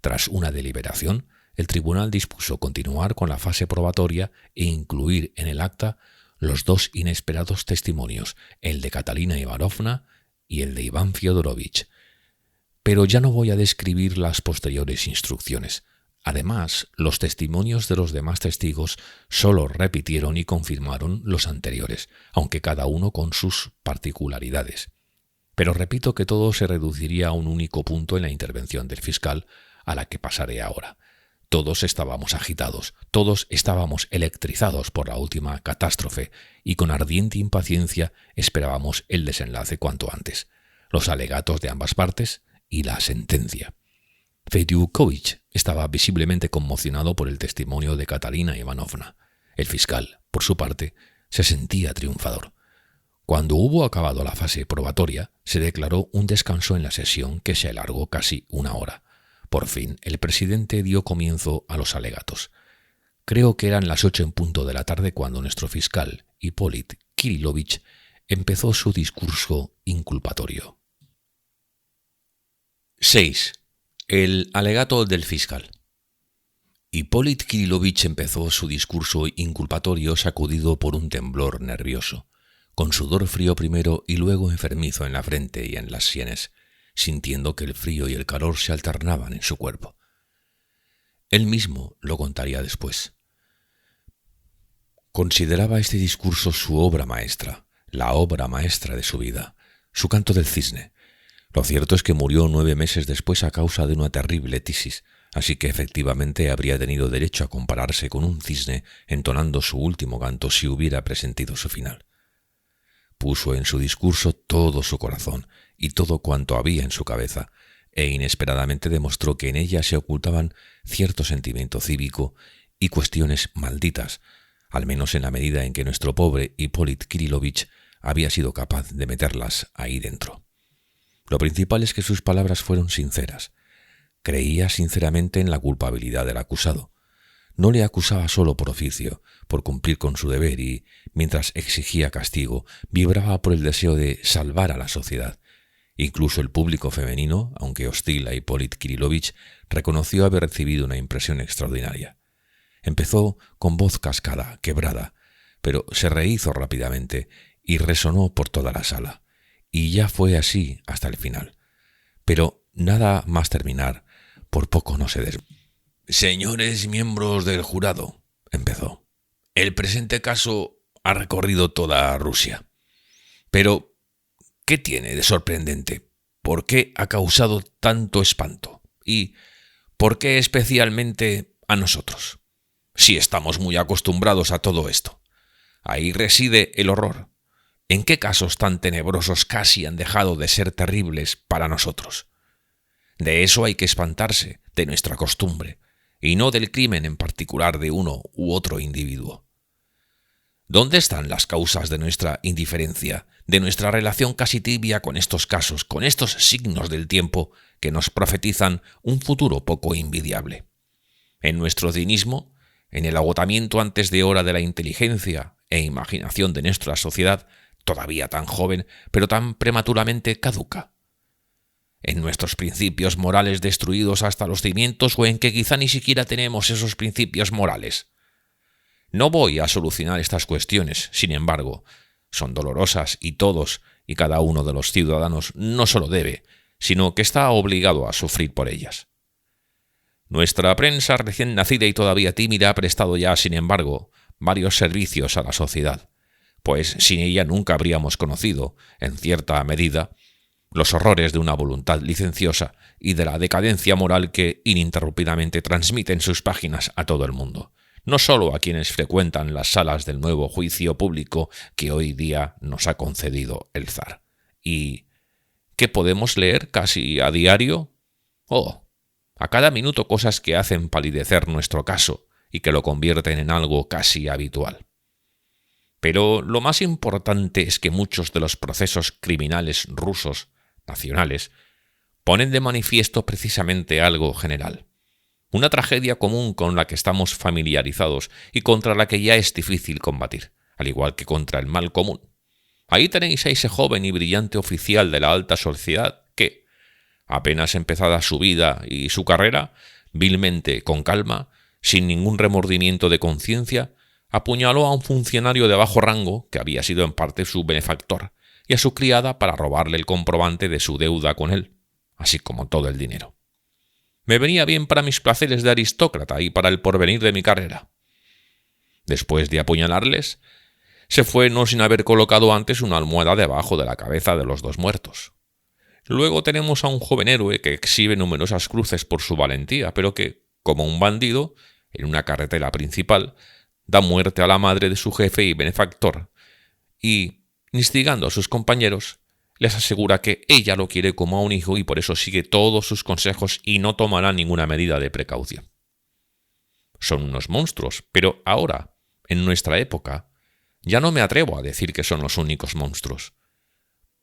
Tras una deliberación, el tribunal dispuso continuar con la fase probatoria e incluir en el acta los 2 inesperados testimonios, el de Katarina Ivanovna y el de Iván Fyodorovich. Pero ya no voy a describir las posteriores instrucciones. Además, los testimonios de los demás testigos solo repitieron y confirmaron los anteriores, aunque cada uno con sus particularidades. Pero repito que todo se reduciría a un único punto en la intervención del fiscal, a la que pasaré ahora. Todos estábamos agitados, todos estábamos electrizados por la última catástrofe y con ardiente impaciencia esperábamos el desenlace cuanto antes, los alegatos de ambas partes y la sentencia. Fedyukovich estaba visiblemente conmocionado por el testimonio de Katarina Ivanovna. El fiscal, por su parte, se sentía triunfador. Cuando hubo acabado la fase probatoria, se declaró un descanso en la sesión que se alargó casi 1 hora. Por fin, el presidente dio comienzo a los alegatos. Creo que eran las 8 en punto de la tarde cuando nuestro fiscal, Hipólit Kirílovich, empezó su discurso inculpatorio. 6. El alegato del fiscal. Hipólit Kirílovich empezó su discurso inculpatorio sacudido por un temblor nervioso, con sudor frío primero y luego enfermizo en la frente y en las sienes, sintiendo que el frío y el calor se alternaban en su cuerpo. Él mismo lo contaría después. Consideraba este discurso su obra maestra, la obra maestra de su vida, su canto del cisne. Lo cierto es que murió 9 meses después a causa de una terrible tisis, así que efectivamente habría tenido derecho a compararse con un cisne entonando su último canto si hubiera presentido su final. Puso en su discurso todo su corazón y todo cuanto había en su cabeza, e inesperadamente demostró que en ella se ocultaban cierto sentimiento cívico y cuestiones malditas, al menos en la medida en que nuestro pobre Hipólit Kirílovich había sido capaz de meterlas ahí dentro. Lo principal es que sus palabras fueron sinceras. Creía sinceramente en la culpabilidad del acusado. No le acusaba solo por oficio, por cumplir con su deber y, mientras exigía castigo, vibraba por el deseo de salvar a la sociedad. Incluso el público femenino, aunque hostil a Hipólit Kirílovich, reconoció haber recibido una impresión extraordinaria. Empezó con voz cascada, quebrada, pero se rehízo rápidamente y resonó por toda la sala. Y ya fue así hasta el final. Pero nada más terminar, por poco no se desmayó. «Señores miembros del jurado», empezó, «el presente caso ha recorrido toda Rusia. Pero, ¿qué tiene de sorprendente? ¿Por qué ha causado tanto espanto? ¿Y por qué especialmente a nosotros? Si estamos muy acostumbrados a todo esto. Ahí reside el horror. ¿En qué casos tan tenebrosos casi han dejado de ser terribles para nosotros? De eso hay que espantarse, de nuestra costumbre, y no del crimen en particular de uno u otro individuo. ¿Dónde están las causas de nuestra indiferencia, de nuestra relación casi tibia con estos casos, con estos signos del tiempo que nos profetizan un futuro poco envidiable? En nuestro cinismo, en el agotamiento antes de hora de la inteligencia e imaginación de nuestra sociedad, todavía tan joven, pero tan prematuramente caduca. En nuestros principios morales destruidos hasta los cimientos, o en que quizá ni siquiera tenemos esos principios morales. No voy a solucionar estas cuestiones, sin embargo, son dolorosas y todos y cada uno de los ciudadanos no solo debe, sino que está obligado a sufrir por ellas. Nuestra prensa recién nacida y todavía tímida ha prestado ya, sin embargo, varios servicios a la sociedad, pues sin ella nunca habríamos conocido, en cierta medida, los horrores de una voluntad licenciosa y de la decadencia moral que ininterrumpidamente transmite en sus páginas a todo el mundo, no solo a quienes frecuentan las salas del nuevo juicio público que hoy día nos ha concedido el zar. ¿Y qué podemos leer casi a diario? Oh, a cada minuto cosas que hacen palidecer nuestro caso y que lo convierten en algo casi habitual. Pero lo más importante es que muchos de los procesos criminales rusos nacionales ponen de manifiesto precisamente algo general, una tragedia común con la que estamos familiarizados y contra la que ya es difícil combatir, al igual que contra el mal común. Ahí tenéis a ese joven y brillante oficial de la alta sociedad que, apenas empezada su vida y su carrera, vilmente, con calma, sin ningún remordimiento de conciencia, apuñaló a un funcionario de bajo rango, que había sido en parte su benefactor, y a su criada para robarle el comprobante de su deuda con él, así como todo el dinero. Me venía bien para mis placeres de aristócrata y para el porvenir de mi carrera. Después de apuñalarles, se fue no sin haber colocado antes una almohada debajo de la cabeza de los dos muertos. Luego tenemos a un joven héroe que exhibe numerosas cruces por su valentía, pero que, como un bandido, en una carretera principal, da muerte a la madre de su jefe y benefactor, y, instigando a sus compañeros, les asegura que ella lo quiere como a un hijo y por eso sigue todos sus consejos y no tomará ninguna medida de precaución. Son unos monstruos, pero ahora, en nuestra época, ya no me atrevo a decir que son los únicos monstruos.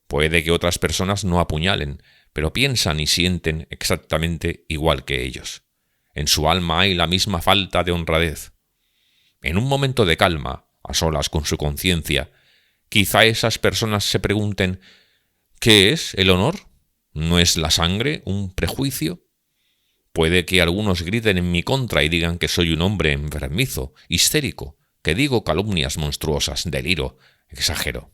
Puede que otras personas no apuñalen, pero piensan y sienten exactamente igual que ellos. En su alma hay la misma falta de honradez. En un momento de calma, a solas con su conciencia, quizá esas personas se pregunten: ¿qué es el honor? ¿No es la sangre un prejuicio? Puede que algunos griten en mi contra y digan que soy un hombre enfermizo, histérico, que digo calumnias monstruosas, deliro, exagero.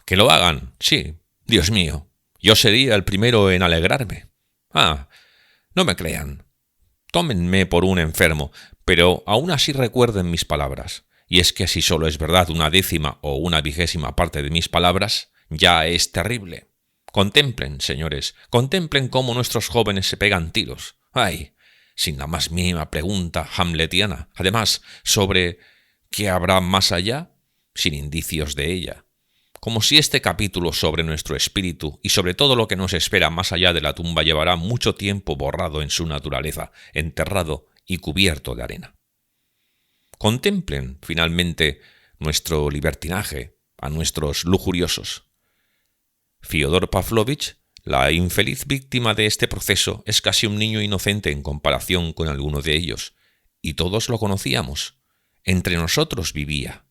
Que lo hagan, sí, Dios mío, yo sería el primero en alegrarme. No me crean. Tómenme por un enfermo, pero aún así recuerden mis palabras. Y es que si solo es verdad una décima o una vigésima parte de mis palabras, ya es terrible. Contemplen, señores, contemplen cómo nuestros jóvenes se pegan tiros. ¡Ay! Sin la más mínima pregunta hamletiana. Además, sobre ¿qué habrá más allá? Sin indicios de ella. Como si este capítulo sobre nuestro espíritu y sobre todo lo que nos espera más allá de la tumba llevará mucho tiempo borrado en su naturaleza, enterrado y cubierto de arena. Contemplen, finalmente, nuestro libertinaje, a nuestros lujuriosos. Fyodor Pavlovich, la infeliz víctima de este proceso, es casi un niño inocente en comparación con alguno de ellos, y todos lo conocíamos. Entre nosotros vivía.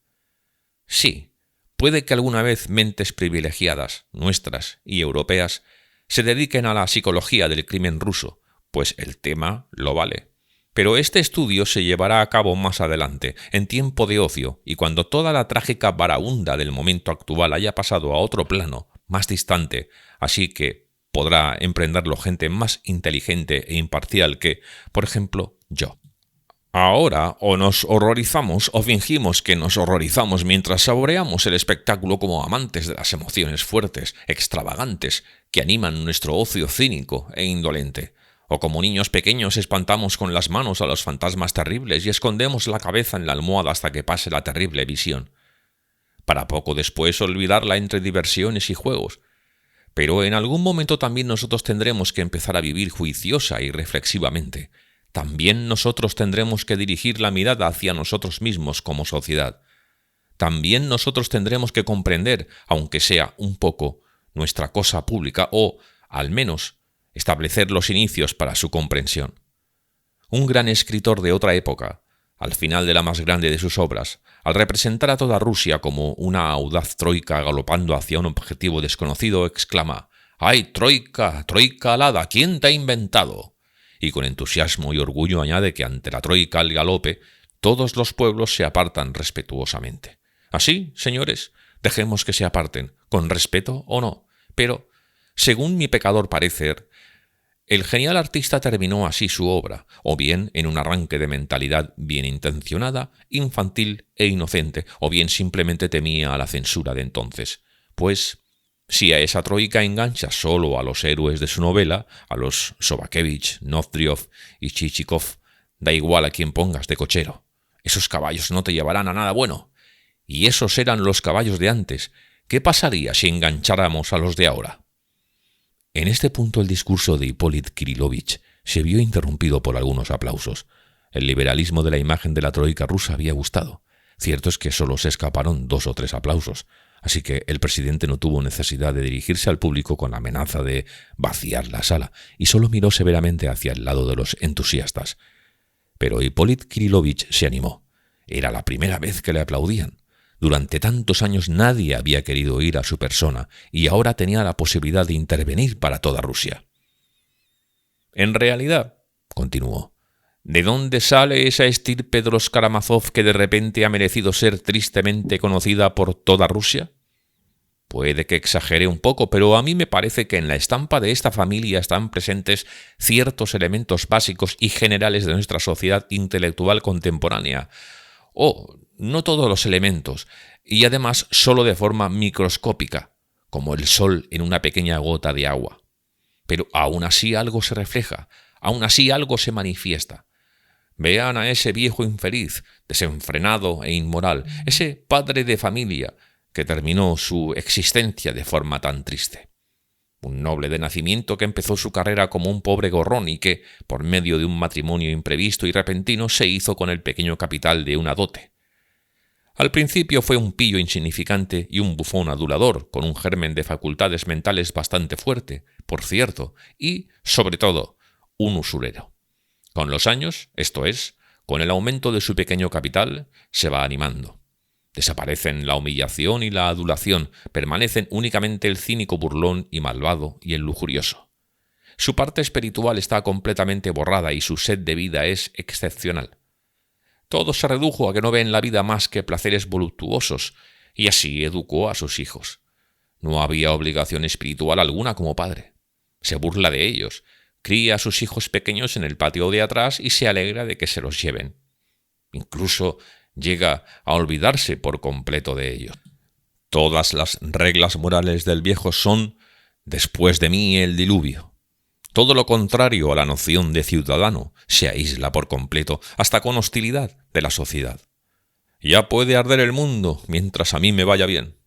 Sí, puede que alguna vez mentes privilegiadas, nuestras y europeas, se dediquen a la psicología del crimen ruso, pues el tema lo vale. Pero este estudio se llevará a cabo más adelante, en tiempo de ocio, y cuando toda la trágica varaunda del momento actual haya pasado a otro plano, más distante, así que podrá emprenderlo gente más inteligente e imparcial que, por ejemplo, yo. Ahora o nos horrorizamos o fingimos que nos horrorizamos mientras saboreamos el espectáculo como amantes de las emociones fuertes, extravagantes, que animan nuestro ocio cínico e indolente. O como niños pequeños espantamos con las manos a los fantasmas terribles y escondemos la cabeza en la almohada hasta que pase la terrible visión, para poco después olvidarla entre diversiones y juegos. Pero en algún momento también nosotros tendremos que empezar a vivir juiciosa y reflexivamente. También nosotros tendremos que dirigir la mirada hacia nosotros mismos como sociedad. También nosotros tendremos que comprender, aunque sea un poco, nuestra cosa pública o, al menos, establecer los inicios para su comprensión. Un gran escritor de otra época, al final de la más grande de sus obras, al representar a toda Rusia como una audaz troika galopando hacia un objetivo desconocido, exclama: «¡Ay, troika, troika alada! ¿Quién te ha inventado?». Y con entusiasmo y orgullo añade que ante la troika al galope, todos los pueblos se apartan respetuosamente. Así, señores, dejemos que se aparten, con respeto o no. Pero, según mi pecador parecer, el genial artista terminó así su obra, o bien en un arranque de mentalidad bien intencionada, infantil e inocente, o bien simplemente temía a la censura de entonces. Pues, si a esa troika engancha solo a los héroes de su novela, a los Sobakevich, Novdriov y Chichikov, da igual a quién pongas de cochero. Esos caballos no te llevarán a nada bueno. Y esos eran los caballos de antes. ¿Qué pasaría si engancháramos a los de ahora? En este punto el discurso de Hipólito Kirílovich se vio interrumpido por algunos aplausos. El liberalismo de la imagen de la troika rusa había gustado. Cierto es que solo se escaparon 2 o 3 aplausos, así que el presidente no tuvo necesidad de dirigirse al público con la amenaza de vaciar la sala y solo miró severamente hacia el lado de los entusiastas. Pero Hipólito Kirílovich se animó. Era la primera vez que le aplaudían. Durante tantos años nadie había querido oír a su persona y ahora tenía la posibilidad de intervenir para toda Rusia. En realidad, continuó, ¿de dónde sale esa estirpe de los Karamazov que de repente ha merecido ser tristemente conocida por toda Rusia? Puede que exagere un poco, pero a mí me parece que en la estampa de esta familia están presentes ciertos elementos básicos y generales de nuestra sociedad intelectual contemporánea. No todos los elementos, y además solo de forma microscópica, como el sol en una pequeña gota de agua. Pero aún así algo se refleja, aún así algo se manifiesta. Vean a ese viejo infeliz, desenfrenado e inmoral, ese padre de familia que terminó su existencia de forma tan triste. Un noble de nacimiento que empezó su carrera como un pobre gorrón y que, por medio de un matrimonio imprevisto y repentino, se hizo con el pequeño capital de una dote. Al principio fue un pillo insignificante y un bufón adulador, con un germen de facultades mentales bastante fuerte, por cierto, y, sobre todo, un usurero. Con los años, esto es, con el aumento de su pequeño capital, se va animando. Desaparecen la humillación y la adulación, permanecen únicamente el cínico burlón y malvado y el lujurioso. Su parte espiritual está completamente borrada y su sed de vida es excepcional. Todo se redujo a que no ve en la vida más que placeres voluptuosos, y así educó a sus hijos. No había obligación espiritual alguna como padre. Se burla de ellos, cría a sus hijos pequeños en el patio de atrás y se alegra de que se los lleven. Incluso llega a olvidarse por completo de ellos. Todas las reglas morales del viejo son «después de mí el diluvio». Todo lo contrario a la noción de ciudadano se aísla por completo, hasta con hostilidad, de la sociedad. Ya puede arder el mundo mientras a mí me vaya bien.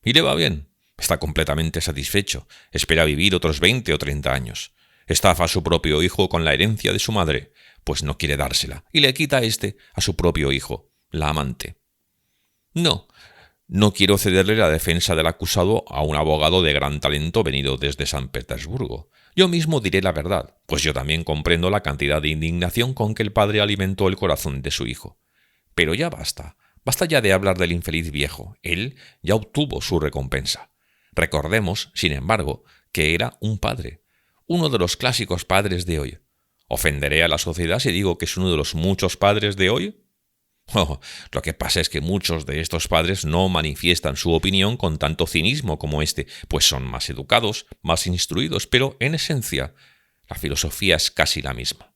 Y le va bien. Está completamente satisfecho. Espera vivir otros 20 o 30 años. Estafa a su propio hijo con la herencia de su madre, pues no quiere dársela, y le quita a su propio hijo, la amante. No quiero cederle la defensa del acusado a un abogado de gran talento venido desde San Petersburgo. Yo mismo diré la verdad, pues yo también comprendo la cantidad de indignación con que el padre alimentó el corazón de su hijo. Pero ya basta ya de hablar del infeliz viejo. Él ya obtuvo su recompensa. Recordemos, sin embargo, que era un padre, uno de los clásicos padres de hoy. ¿Ofenderé a la sociedad si digo que es uno de los muchos padres de hoy? Lo que pasa es que muchos de estos padres no manifiestan su opinión con tanto cinismo como este, pues son más educados, más instruidos, pero en esencia la filosofía es casi la misma.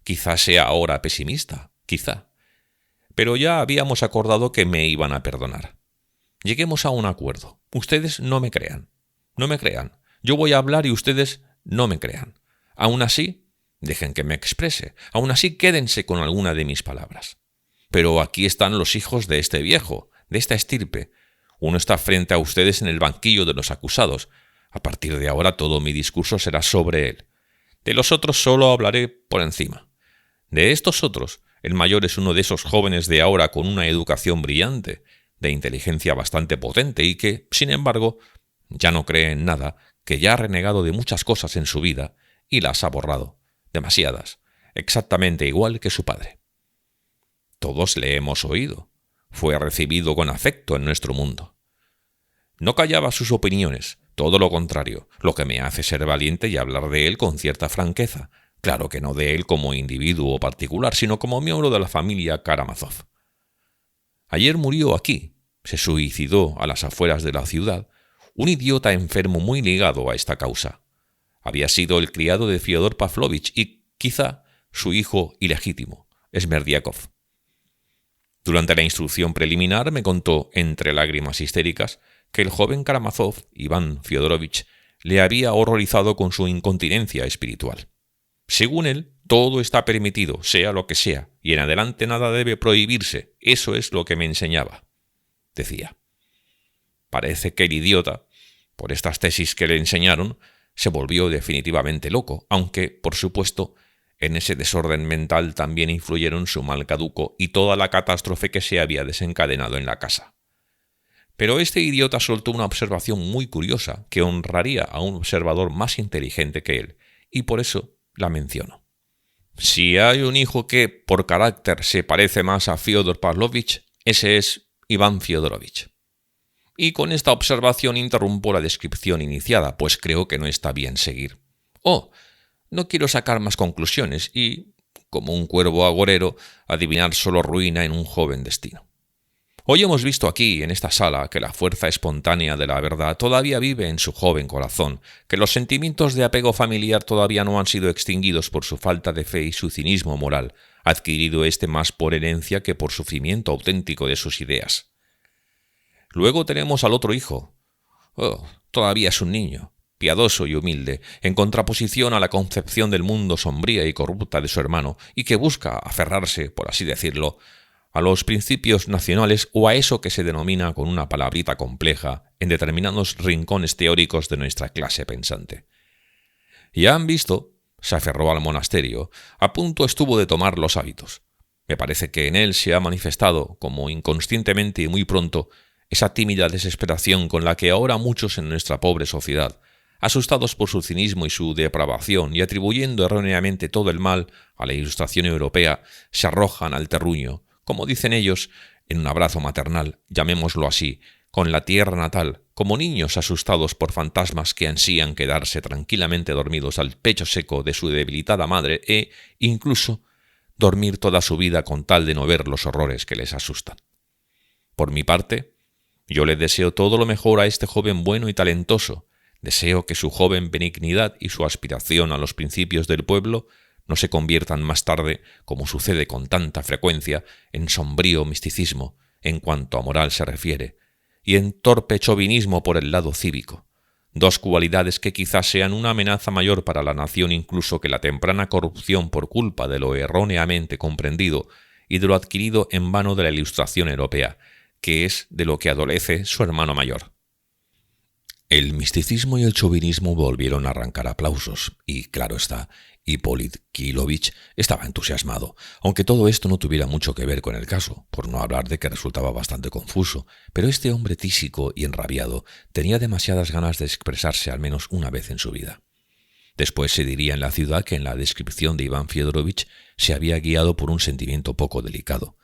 Quizá sea ahora pesimista, quizá. Pero ya habíamos acordado que me iban a perdonar. Lleguemos a un acuerdo. Ustedes no me crean. No me crean. Yo voy a hablar y ustedes no me crean. Aún así, Dejen que me exprese. Aún así, quédense con alguna de mis palabras. Pero aquí están los hijos de este viejo, de esta estirpe. Uno está frente a ustedes en el banquillo de los acusados. A partir de ahora todo mi discurso será sobre él. De los otros solo hablaré por encima. De estos otros, el mayor es uno de esos jóvenes de ahora con una educación brillante, de inteligencia bastante potente y que, sin embargo, ya no cree en nada, que ya ha renegado de muchas cosas en su vida y las ha borrado, demasiadas, exactamente igual que su padre. Todos le hemos oído. Fue recibido con afecto en nuestro mundo. No callaba sus opiniones, todo lo contrario, lo que me hace ser valiente y hablar de él con cierta franqueza. Claro que no de él como individuo particular, sino como miembro de la familia Karamazov. Ayer murió aquí, se suicidó a las afueras de la ciudad, un idiota enfermo muy ligado a esta causa. Había sido el criado de Fyodor Pavlovich y, quizá, su hijo ilegítimo, Smerdiakov. Durante la instrucción preliminar me contó, entre lágrimas histéricas, que el joven Karamazov, Iván Fyodorovich, le había horrorizado con su incontinencia espiritual. Según él, todo está permitido, sea lo que sea, y en adelante nada debe prohibirse. Eso es lo que me enseñaba, decía. Parece que el idiota, por estas tesis que le enseñaron, se volvió definitivamente loco, aunque, por supuesto, en ese desorden mental también influyeron su mal caduco y toda la catástrofe que se había desencadenado en la casa. Pero este idiota soltó una observación muy curiosa que honraría a un observador más inteligente que él, y por eso la menciono. Si hay un hijo que, por carácter, se parece más a Fyodor Pavlovich, ese es Iván Fyodorovich. Y con esta observación interrumpo la descripción iniciada, pues creo que no está bien seguir. No quiero sacar más conclusiones y, como un cuervo agorero, adivinar solo ruina en un joven destino. Hoy hemos visto aquí, en esta sala, que la fuerza espontánea de la verdad todavía vive en su joven corazón, que los sentimientos de apego familiar todavía no han sido extinguidos por su falta de fe y su cinismo moral, adquirido más por herencia que por sufrimiento auténtico de sus ideas. Luego tenemos al otro hijo. Todavía es un niño, piadoso y humilde, en contraposición a la concepción del mundo sombría y corrupta de su hermano, y que busca aferrarse, por así decirlo, a los principios nacionales o a eso que se denomina con una palabrita compleja en determinados rincones teóricos de nuestra clase pensante. Ya han visto, se aferró al monasterio, a punto estuvo de tomar los hábitos. Me parece que en él se ha manifestado, como inconscientemente y muy pronto, esa tímida desesperación con la que ahora muchos en nuestra pobre sociedad, asustados por su cinismo y su depravación y atribuyendo erróneamente todo el mal a la Ilustración europea, se arrojan al terruño, como dicen ellos, en un abrazo maternal, llamémoslo así, con la tierra natal, como niños asustados por fantasmas que ansían quedarse tranquilamente dormidos al pecho seco de su debilitada madre e, incluso, dormir toda su vida con tal de no ver los horrores que les asustan. Por mi parte, yo le deseo todo lo mejor a este joven bueno y talentoso. Deseo que su joven benignidad y su aspiración a los principios del pueblo no se conviertan más tarde, como sucede con tanta frecuencia, en sombrío misticismo en cuanto a moral se refiere, y en torpe chauvinismo por el lado cívico, dos cualidades que quizás sean una amenaza mayor para la nación incluso que la temprana corrupción por culpa de lo erróneamente comprendido y de lo adquirido en vano de la Ilustración europea, que es de lo que adolece su hermano mayor. El misticismo y el chauvinismo volvieron a arrancar aplausos, y, claro está, Hipólito Kírilovich estaba entusiasmado, aunque todo esto no tuviera mucho que ver con el caso, por no hablar de que resultaba bastante confuso, pero este hombre tísico y enrabiado tenía demasiadas ganas de expresarse al menos una vez en su vida. Después se diría en la ciudad que en la descripción de Iván Fyodorovich se había guiado por un sentimiento poco delicado,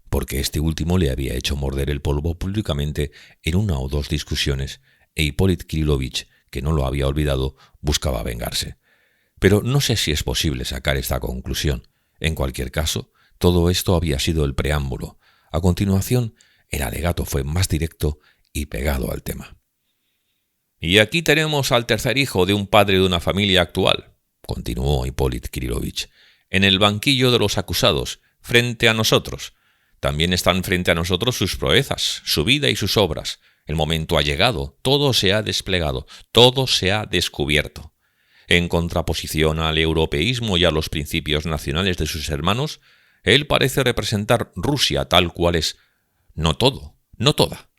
porque este último le había hecho morder el polvo públicamente en una o dos discusiones, e Hipólito Kírilovich, que no lo había olvidado, buscaba vengarse. Pero no sé si es posible sacar esta conclusión. En cualquier caso, todo esto había sido el preámbulo. A continuación, el alegato fue más directo y pegado al tema. «Y aquí tenemos al tercer hijo de un padre de una familia actual», continuó Hipólito Kírilovich, «en el banquillo de los acusados, frente a nosotros. También están frente a nosotros sus proezas, su vida y sus obras. El momento ha llegado, todo se ha desplegado, todo se ha descubierto. En contraposición al europeísmo y a los principios nacionales de sus hermanos, él parece representar Rusia tal cual es. No todo, no toda.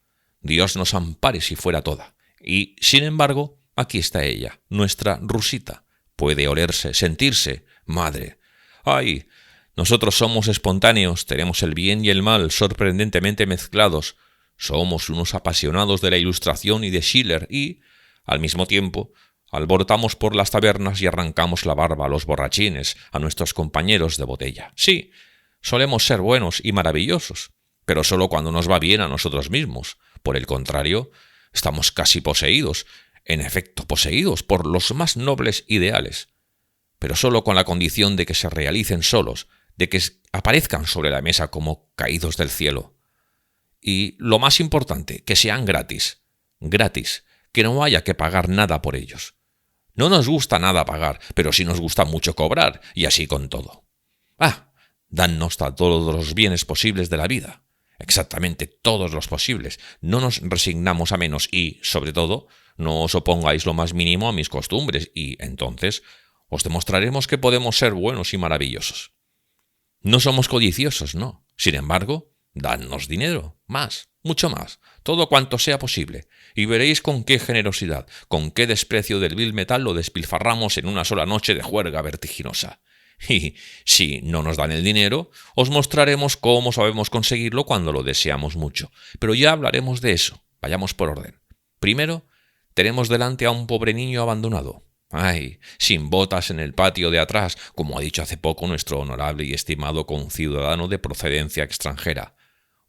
Dios nos ampare si fuera toda. Y, sin embargo, aquí está ella, nuestra Rusita. Puede olerse, sentirse, madre. ¡Ay! Nosotros somos espontáneos, tenemos el bien y el mal sorprendentemente mezclados. Somos unos apasionados de la Ilustración y de Schiller y, al mismo tiempo, alborotamos por las tabernas y arrancamos la barba a los borrachines, a nuestros compañeros de botella. Sí, solemos ser buenos y maravillosos, pero solo cuando nos va bien a nosotros mismos. Por el contrario, estamos casi poseídos, en efecto poseídos por los más nobles ideales, pero solo con la condición de que se realicen solos, de que aparezcan sobre la mesa como caídos del cielo. Y lo más importante, que sean gratis, que no haya que pagar nada por ellos. No nos gusta nada pagar, pero sí nos gusta mucho cobrar, y así con todo. Dannos todos los bienes posibles de la vida, exactamente todos los posibles. No nos resignamos a menos y, sobre todo, no os opongáis lo más mínimo a mis costumbres, y entonces os demostraremos que podemos ser buenos y maravillosos. No somos codiciosos, no. Sin embargo, dadnos dinero, más, mucho más, todo cuanto sea posible, y veréis con qué generosidad, con qué desprecio del vil metal lo despilfarramos en una sola noche de juerga vertiginosa. Y si no nos dan el dinero, os mostraremos cómo sabemos conseguirlo cuando lo deseamos mucho. Pero ya hablaremos de eso. Vayamos por orden. Primero, tenemos delante a un pobre niño abandonado. ¡Ay! Sin botas en el patio de atrás, como ha dicho hace poco nuestro honorable y estimado conciudadano de procedencia extranjera.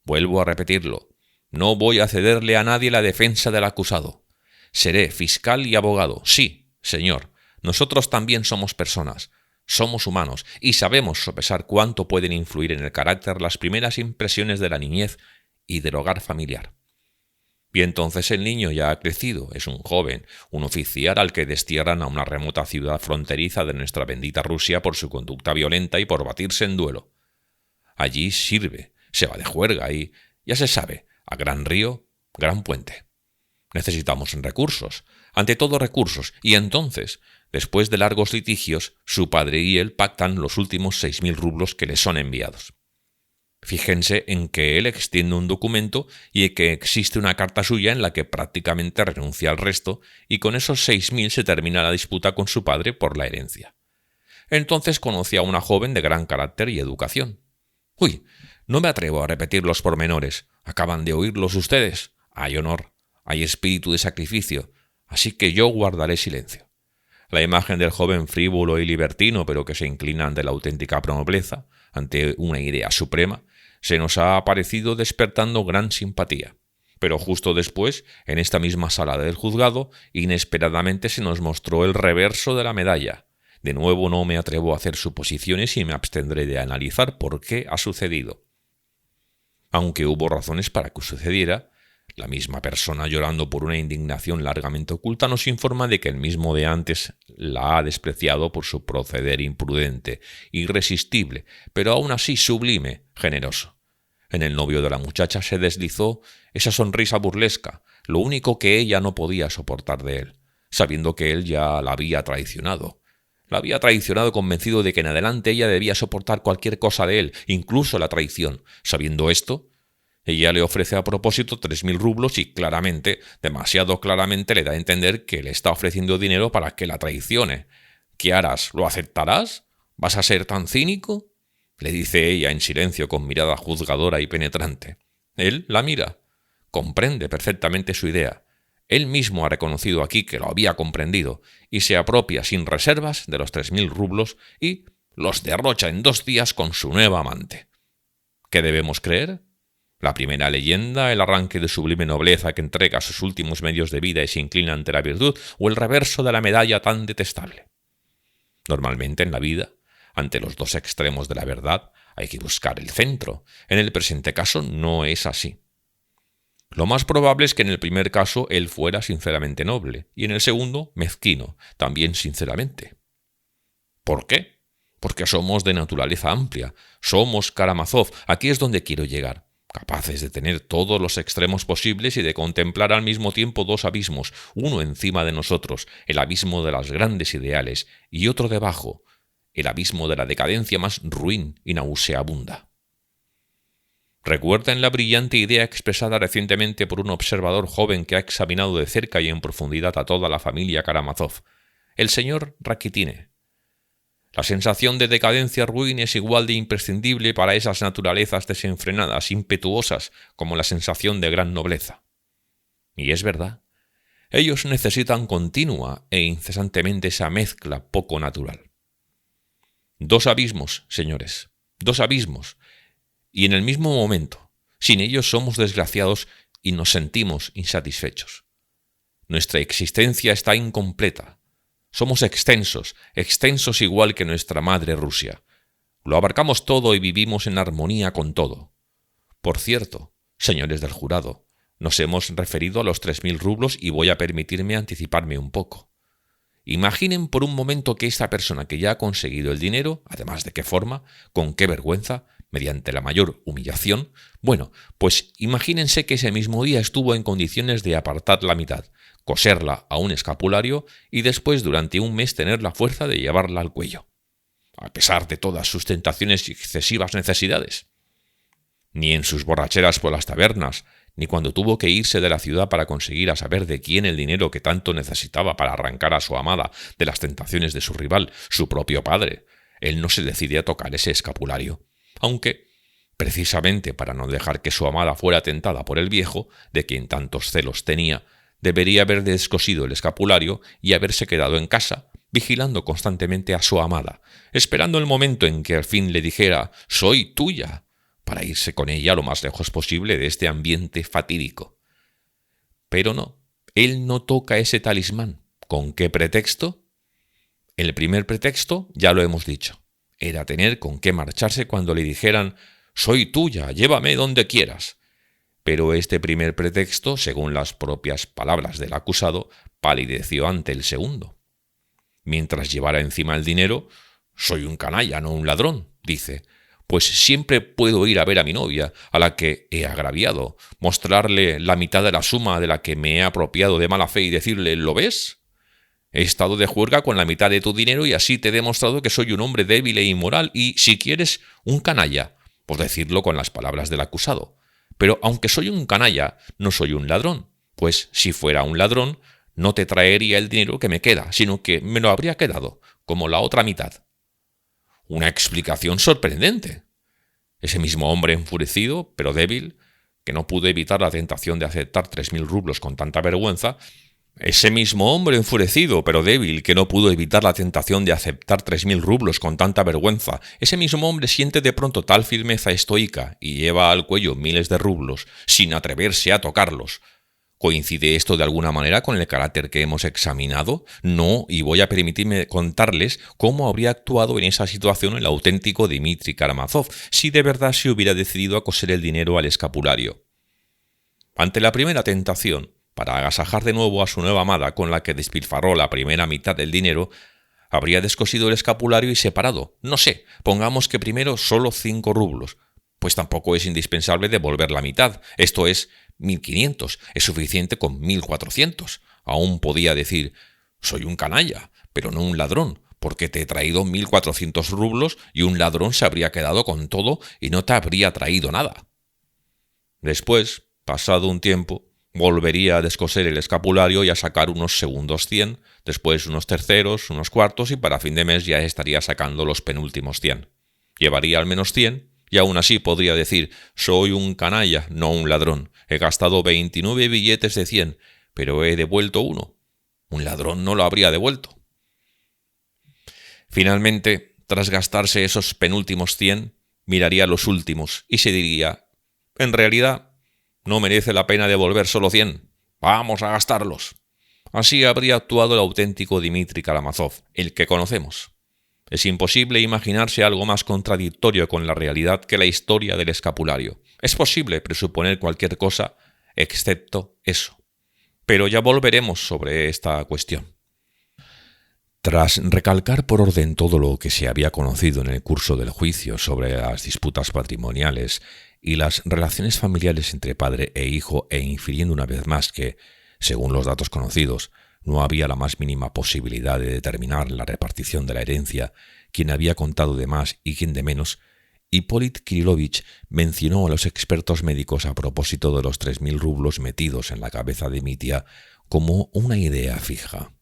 Vuelvo a repetirlo. No voy a cederle a nadie la defensa del acusado. Seré fiscal y abogado. Sí, señor. Nosotros también somos personas. Somos humanos y sabemos sopesar cuánto pueden influir en el carácter las primeras impresiones de la niñez y del hogar familiar. Y entonces el niño ya ha crecido, es un joven, un oficial al que destierran a una remota ciudad fronteriza de nuestra bendita Rusia por su conducta violenta y por batirse en duelo. Allí sirve, se va de juerga y, ya se sabe, a gran río, gran puente. Necesitamos recursos, ante todo recursos, y entonces, después de largos litigios, su padre y él pactan los últimos 6.000 rublos que les son enviados. Fíjense en que él extiende un documento y en que existe una carta suya en la que prácticamente renuncia al resto, y con esos 6.000 se termina la disputa con su padre por la herencia. Entonces conoce a una joven de gran carácter y educación. No me atrevo a repetir los pormenores. Acaban de oírlos ustedes. Hay honor, hay espíritu de sacrificio, así que yo guardaré silencio. La imagen del joven frívolo y libertino, pero que se inclina ante la auténtica nobleza, ante una idea suprema, se nos ha aparecido despertando gran simpatía. Pero justo después, en esta misma sala del juzgado, inesperadamente se nos mostró el reverso de la medalla. De nuevo no me atrevo a hacer suposiciones y me abstendré de analizar por qué ha sucedido. Aunque hubo razones para que sucediera, la misma persona, llorando por una indignación largamente oculta, nos informa de que el mismo de antes la ha despreciado por su proceder imprudente, irresistible, pero aún así sublime, generoso. En el novio de la muchacha se deslizó esa sonrisa burlesca, lo único que ella no podía soportar de él, sabiendo que él ya la había traicionado. La había traicionado convencido de que en adelante ella debía soportar cualquier cosa de él, incluso la traición. Sabiendo esto, ella le ofrece a propósito 3.000 rublos y claramente, demasiado claramente, le da a entender que le está ofreciendo dinero para que la traicione. ¿Qué harás? ¿Lo aceptarás? ¿Vas a ser tan cínico?, le dice ella en silencio con mirada juzgadora y penetrante. Él la mira. Comprende perfectamente su idea. Él mismo ha reconocido aquí que lo había comprendido y se apropia sin reservas de los 3.000 rublos y los derrocha en 2 días con su nueva amante. ¿Qué debemos creer? ¿La primera leyenda, el arranque de sublime nobleza que entrega sus últimos medios de vida y se inclina ante la virtud, o el reverso de la medalla tan detestable? Normalmente en la vida, ante los 2 extremos de la verdad, hay que buscar el centro. En el presente caso no es así. Lo más probable es que en el primer caso él fuera sinceramente noble, y en el segundo mezquino, también sinceramente. ¿Por qué? Porque somos de naturaleza amplia, somos Karamazov, aquí es donde quiero llegar. capaces de tener todos los extremos posibles y de contemplar al mismo tiempo dos abismos, uno encima de nosotros, el abismo de las grandes ideales, y otro debajo, el abismo de la decadencia más ruin y nauseabunda. ¿Recuerdan la brillante idea expresada recientemente por un observador joven que ha examinado de cerca y en profundidad a toda la familia Karamazov, el señor Rakitine? La sensación de decadencia ruin es igual de imprescindible para esas naturalezas desenfrenadas, impetuosas, como la sensación de gran nobleza. Y es verdad, ellos necesitan continua e incesantemente esa mezcla poco natural. Dos abismos, señores, dos abismos, y en el mismo momento, sin ellos somos desgraciados y nos sentimos insatisfechos. Nuestra existencia está incompleta. Somos extensos igual que nuestra madre Rusia. Lo abarcamos todo y vivimos en armonía con todo. Por cierto, señores del jurado, nos hemos referido a los 3.000 rublos y voy a permitirme anticiparme un poco. Imaginen por un momento que esta persona que ya ha conseguido el dinero, además de qué forma, con qué vergüenza, mediante la mayor humillación, bueno, pues imagínense que ese mismo día estuvo en condiciones de apartar la mitad, coserla a un escapulario y después durante un mes tener la fuerza de llevarla al cuello, a pesar de todas sus tentaciones y excesivas necesidades. Ni en sus borracheras por las tabernas, ni cuando tuvo que irse de la ciudad para conseguir a saber de quién el dinero que tanto necesitaba para arrancar a su amada de las tentaciones de su rival, su propio padre, él no se decide a tocar ese escapulario, aunque, precisamente para no dejar que su amada fuera tentada por el viejo, de quien tantos celos tenía, debería haber descosido el escapulario y haberse quedado en casa, vigilando constantemente a su amada, esperando el momento en que al fin le dijera «soy tuya», para irse con ella lo más lejos posible de este ambiente fatídico. Pero no, él no toca ese talismán. ¿Con qué pretexto? El primer pretexto ya lo hemos dicho. Era tener con qué marcharse cuando le dijeran «soy tuya, llévame donde quieras». Pero este primer pretexto, según las propias palabras del acusado, palideció ante el segundo. Mientras llevara encima el dinero, «soy un canalla, no un ladrón», dice, «pues siempre puedo ir a ver a mi novia, a la que he agraviado, mostrarle la mitad de la suma de la que me he apropiado de mala fe y decirle «¿lo ves? He estado de juerga con la mitad de tu dinero y así te he demostrado que soy un hombre débil e inmoral y, si quieres, un canalla», por decirlo con las palabras del acusado. Pero aunque soy un canalla, no soy un ladrón, pues si fuera un ladrón, no te traería el dinero que me queda, sino que me lo habría quedado, como la otra mitad. Una explicación sorprendente. Ese mismo hombre enfurecido, pero débil, que no pudo evitar la tentación de aceptar 3.000 rublos con tanta vergüenza, ese mismo hombre enfurecido, pero débil, que no pudo evitar la tentación de aceptar 3.000 rublos con tanta vergüenza, ese mismo hombre siente de pronto tal firmeza estoica y lleva al cuello miles de rublos, sin atreverse a tocarlos. ¿Coincide esto de alguna manera con el carácter que hemos examinado? No, y voy a permitirme contarles cómo habría actuado en esa situación el auténtico Dmitri Karamazov, si de verdad se hubiera decidido a coser el dinero al escapulario. Ante la primera tentación, para agasajar de nuevo a su nueva amada con la que despilfarró la primera mitad del dinero, habría descosido el escapulario y separado, no sé, pongamos que primero solo 5 rublos, pues tampoco es indispensable devolver la mitad, esto es 1.500, es suficiente con 1.400. Aún podía decir, soy un canalla, pero no un ladrón, porque te he traído 1.400 rublos y un ladrón se habría quedado con todo y no te habría traído nada. Después, pasado un tiempo, volvería a descoser el escapulario y a sacar unos segundos 100, después unos terceros, unos cuartos y para fin de mes ya estaría sacando los penúltimos 100. Llevaría al menos 100 y aún así podría decir, soy un canalla, no un ladrón. He gastado 29 billetes de 100, pero he devuelto uno. Un ladrón no lo habría devuelto. Finalmente, tras gastarse esos penúltimos 100, miraría los últimos y se diría, en realidad, no merece la pena devolver solo 100. Vamos a gastarlos. Así habría actuado el auténtico Dmitri Karamazov, el que conocemos. Es imposible imaginarse algo más contradictorio con la realidad que la historia del escapulario. Es posible presuponer cualquier cosa, excepto eso. Pero ya volveremos sobre esta cuestión. Tras recalcar por orden todo lo que se había conocido en el curso del juicio sobre las disputas patrimoniales y las relaciones familiares entre padre e hijo, e infiriendo una vez más que, según los datos conocidos, no había la más mínima posibilidad de determinar la repartición de la herencia, quién había contado de más y quién de menos, Hipólito Kirílovich mencionó a los expertos médicos a propósito de los 3.000 rublos metidos en la cabeza de mi tía como una idea fija.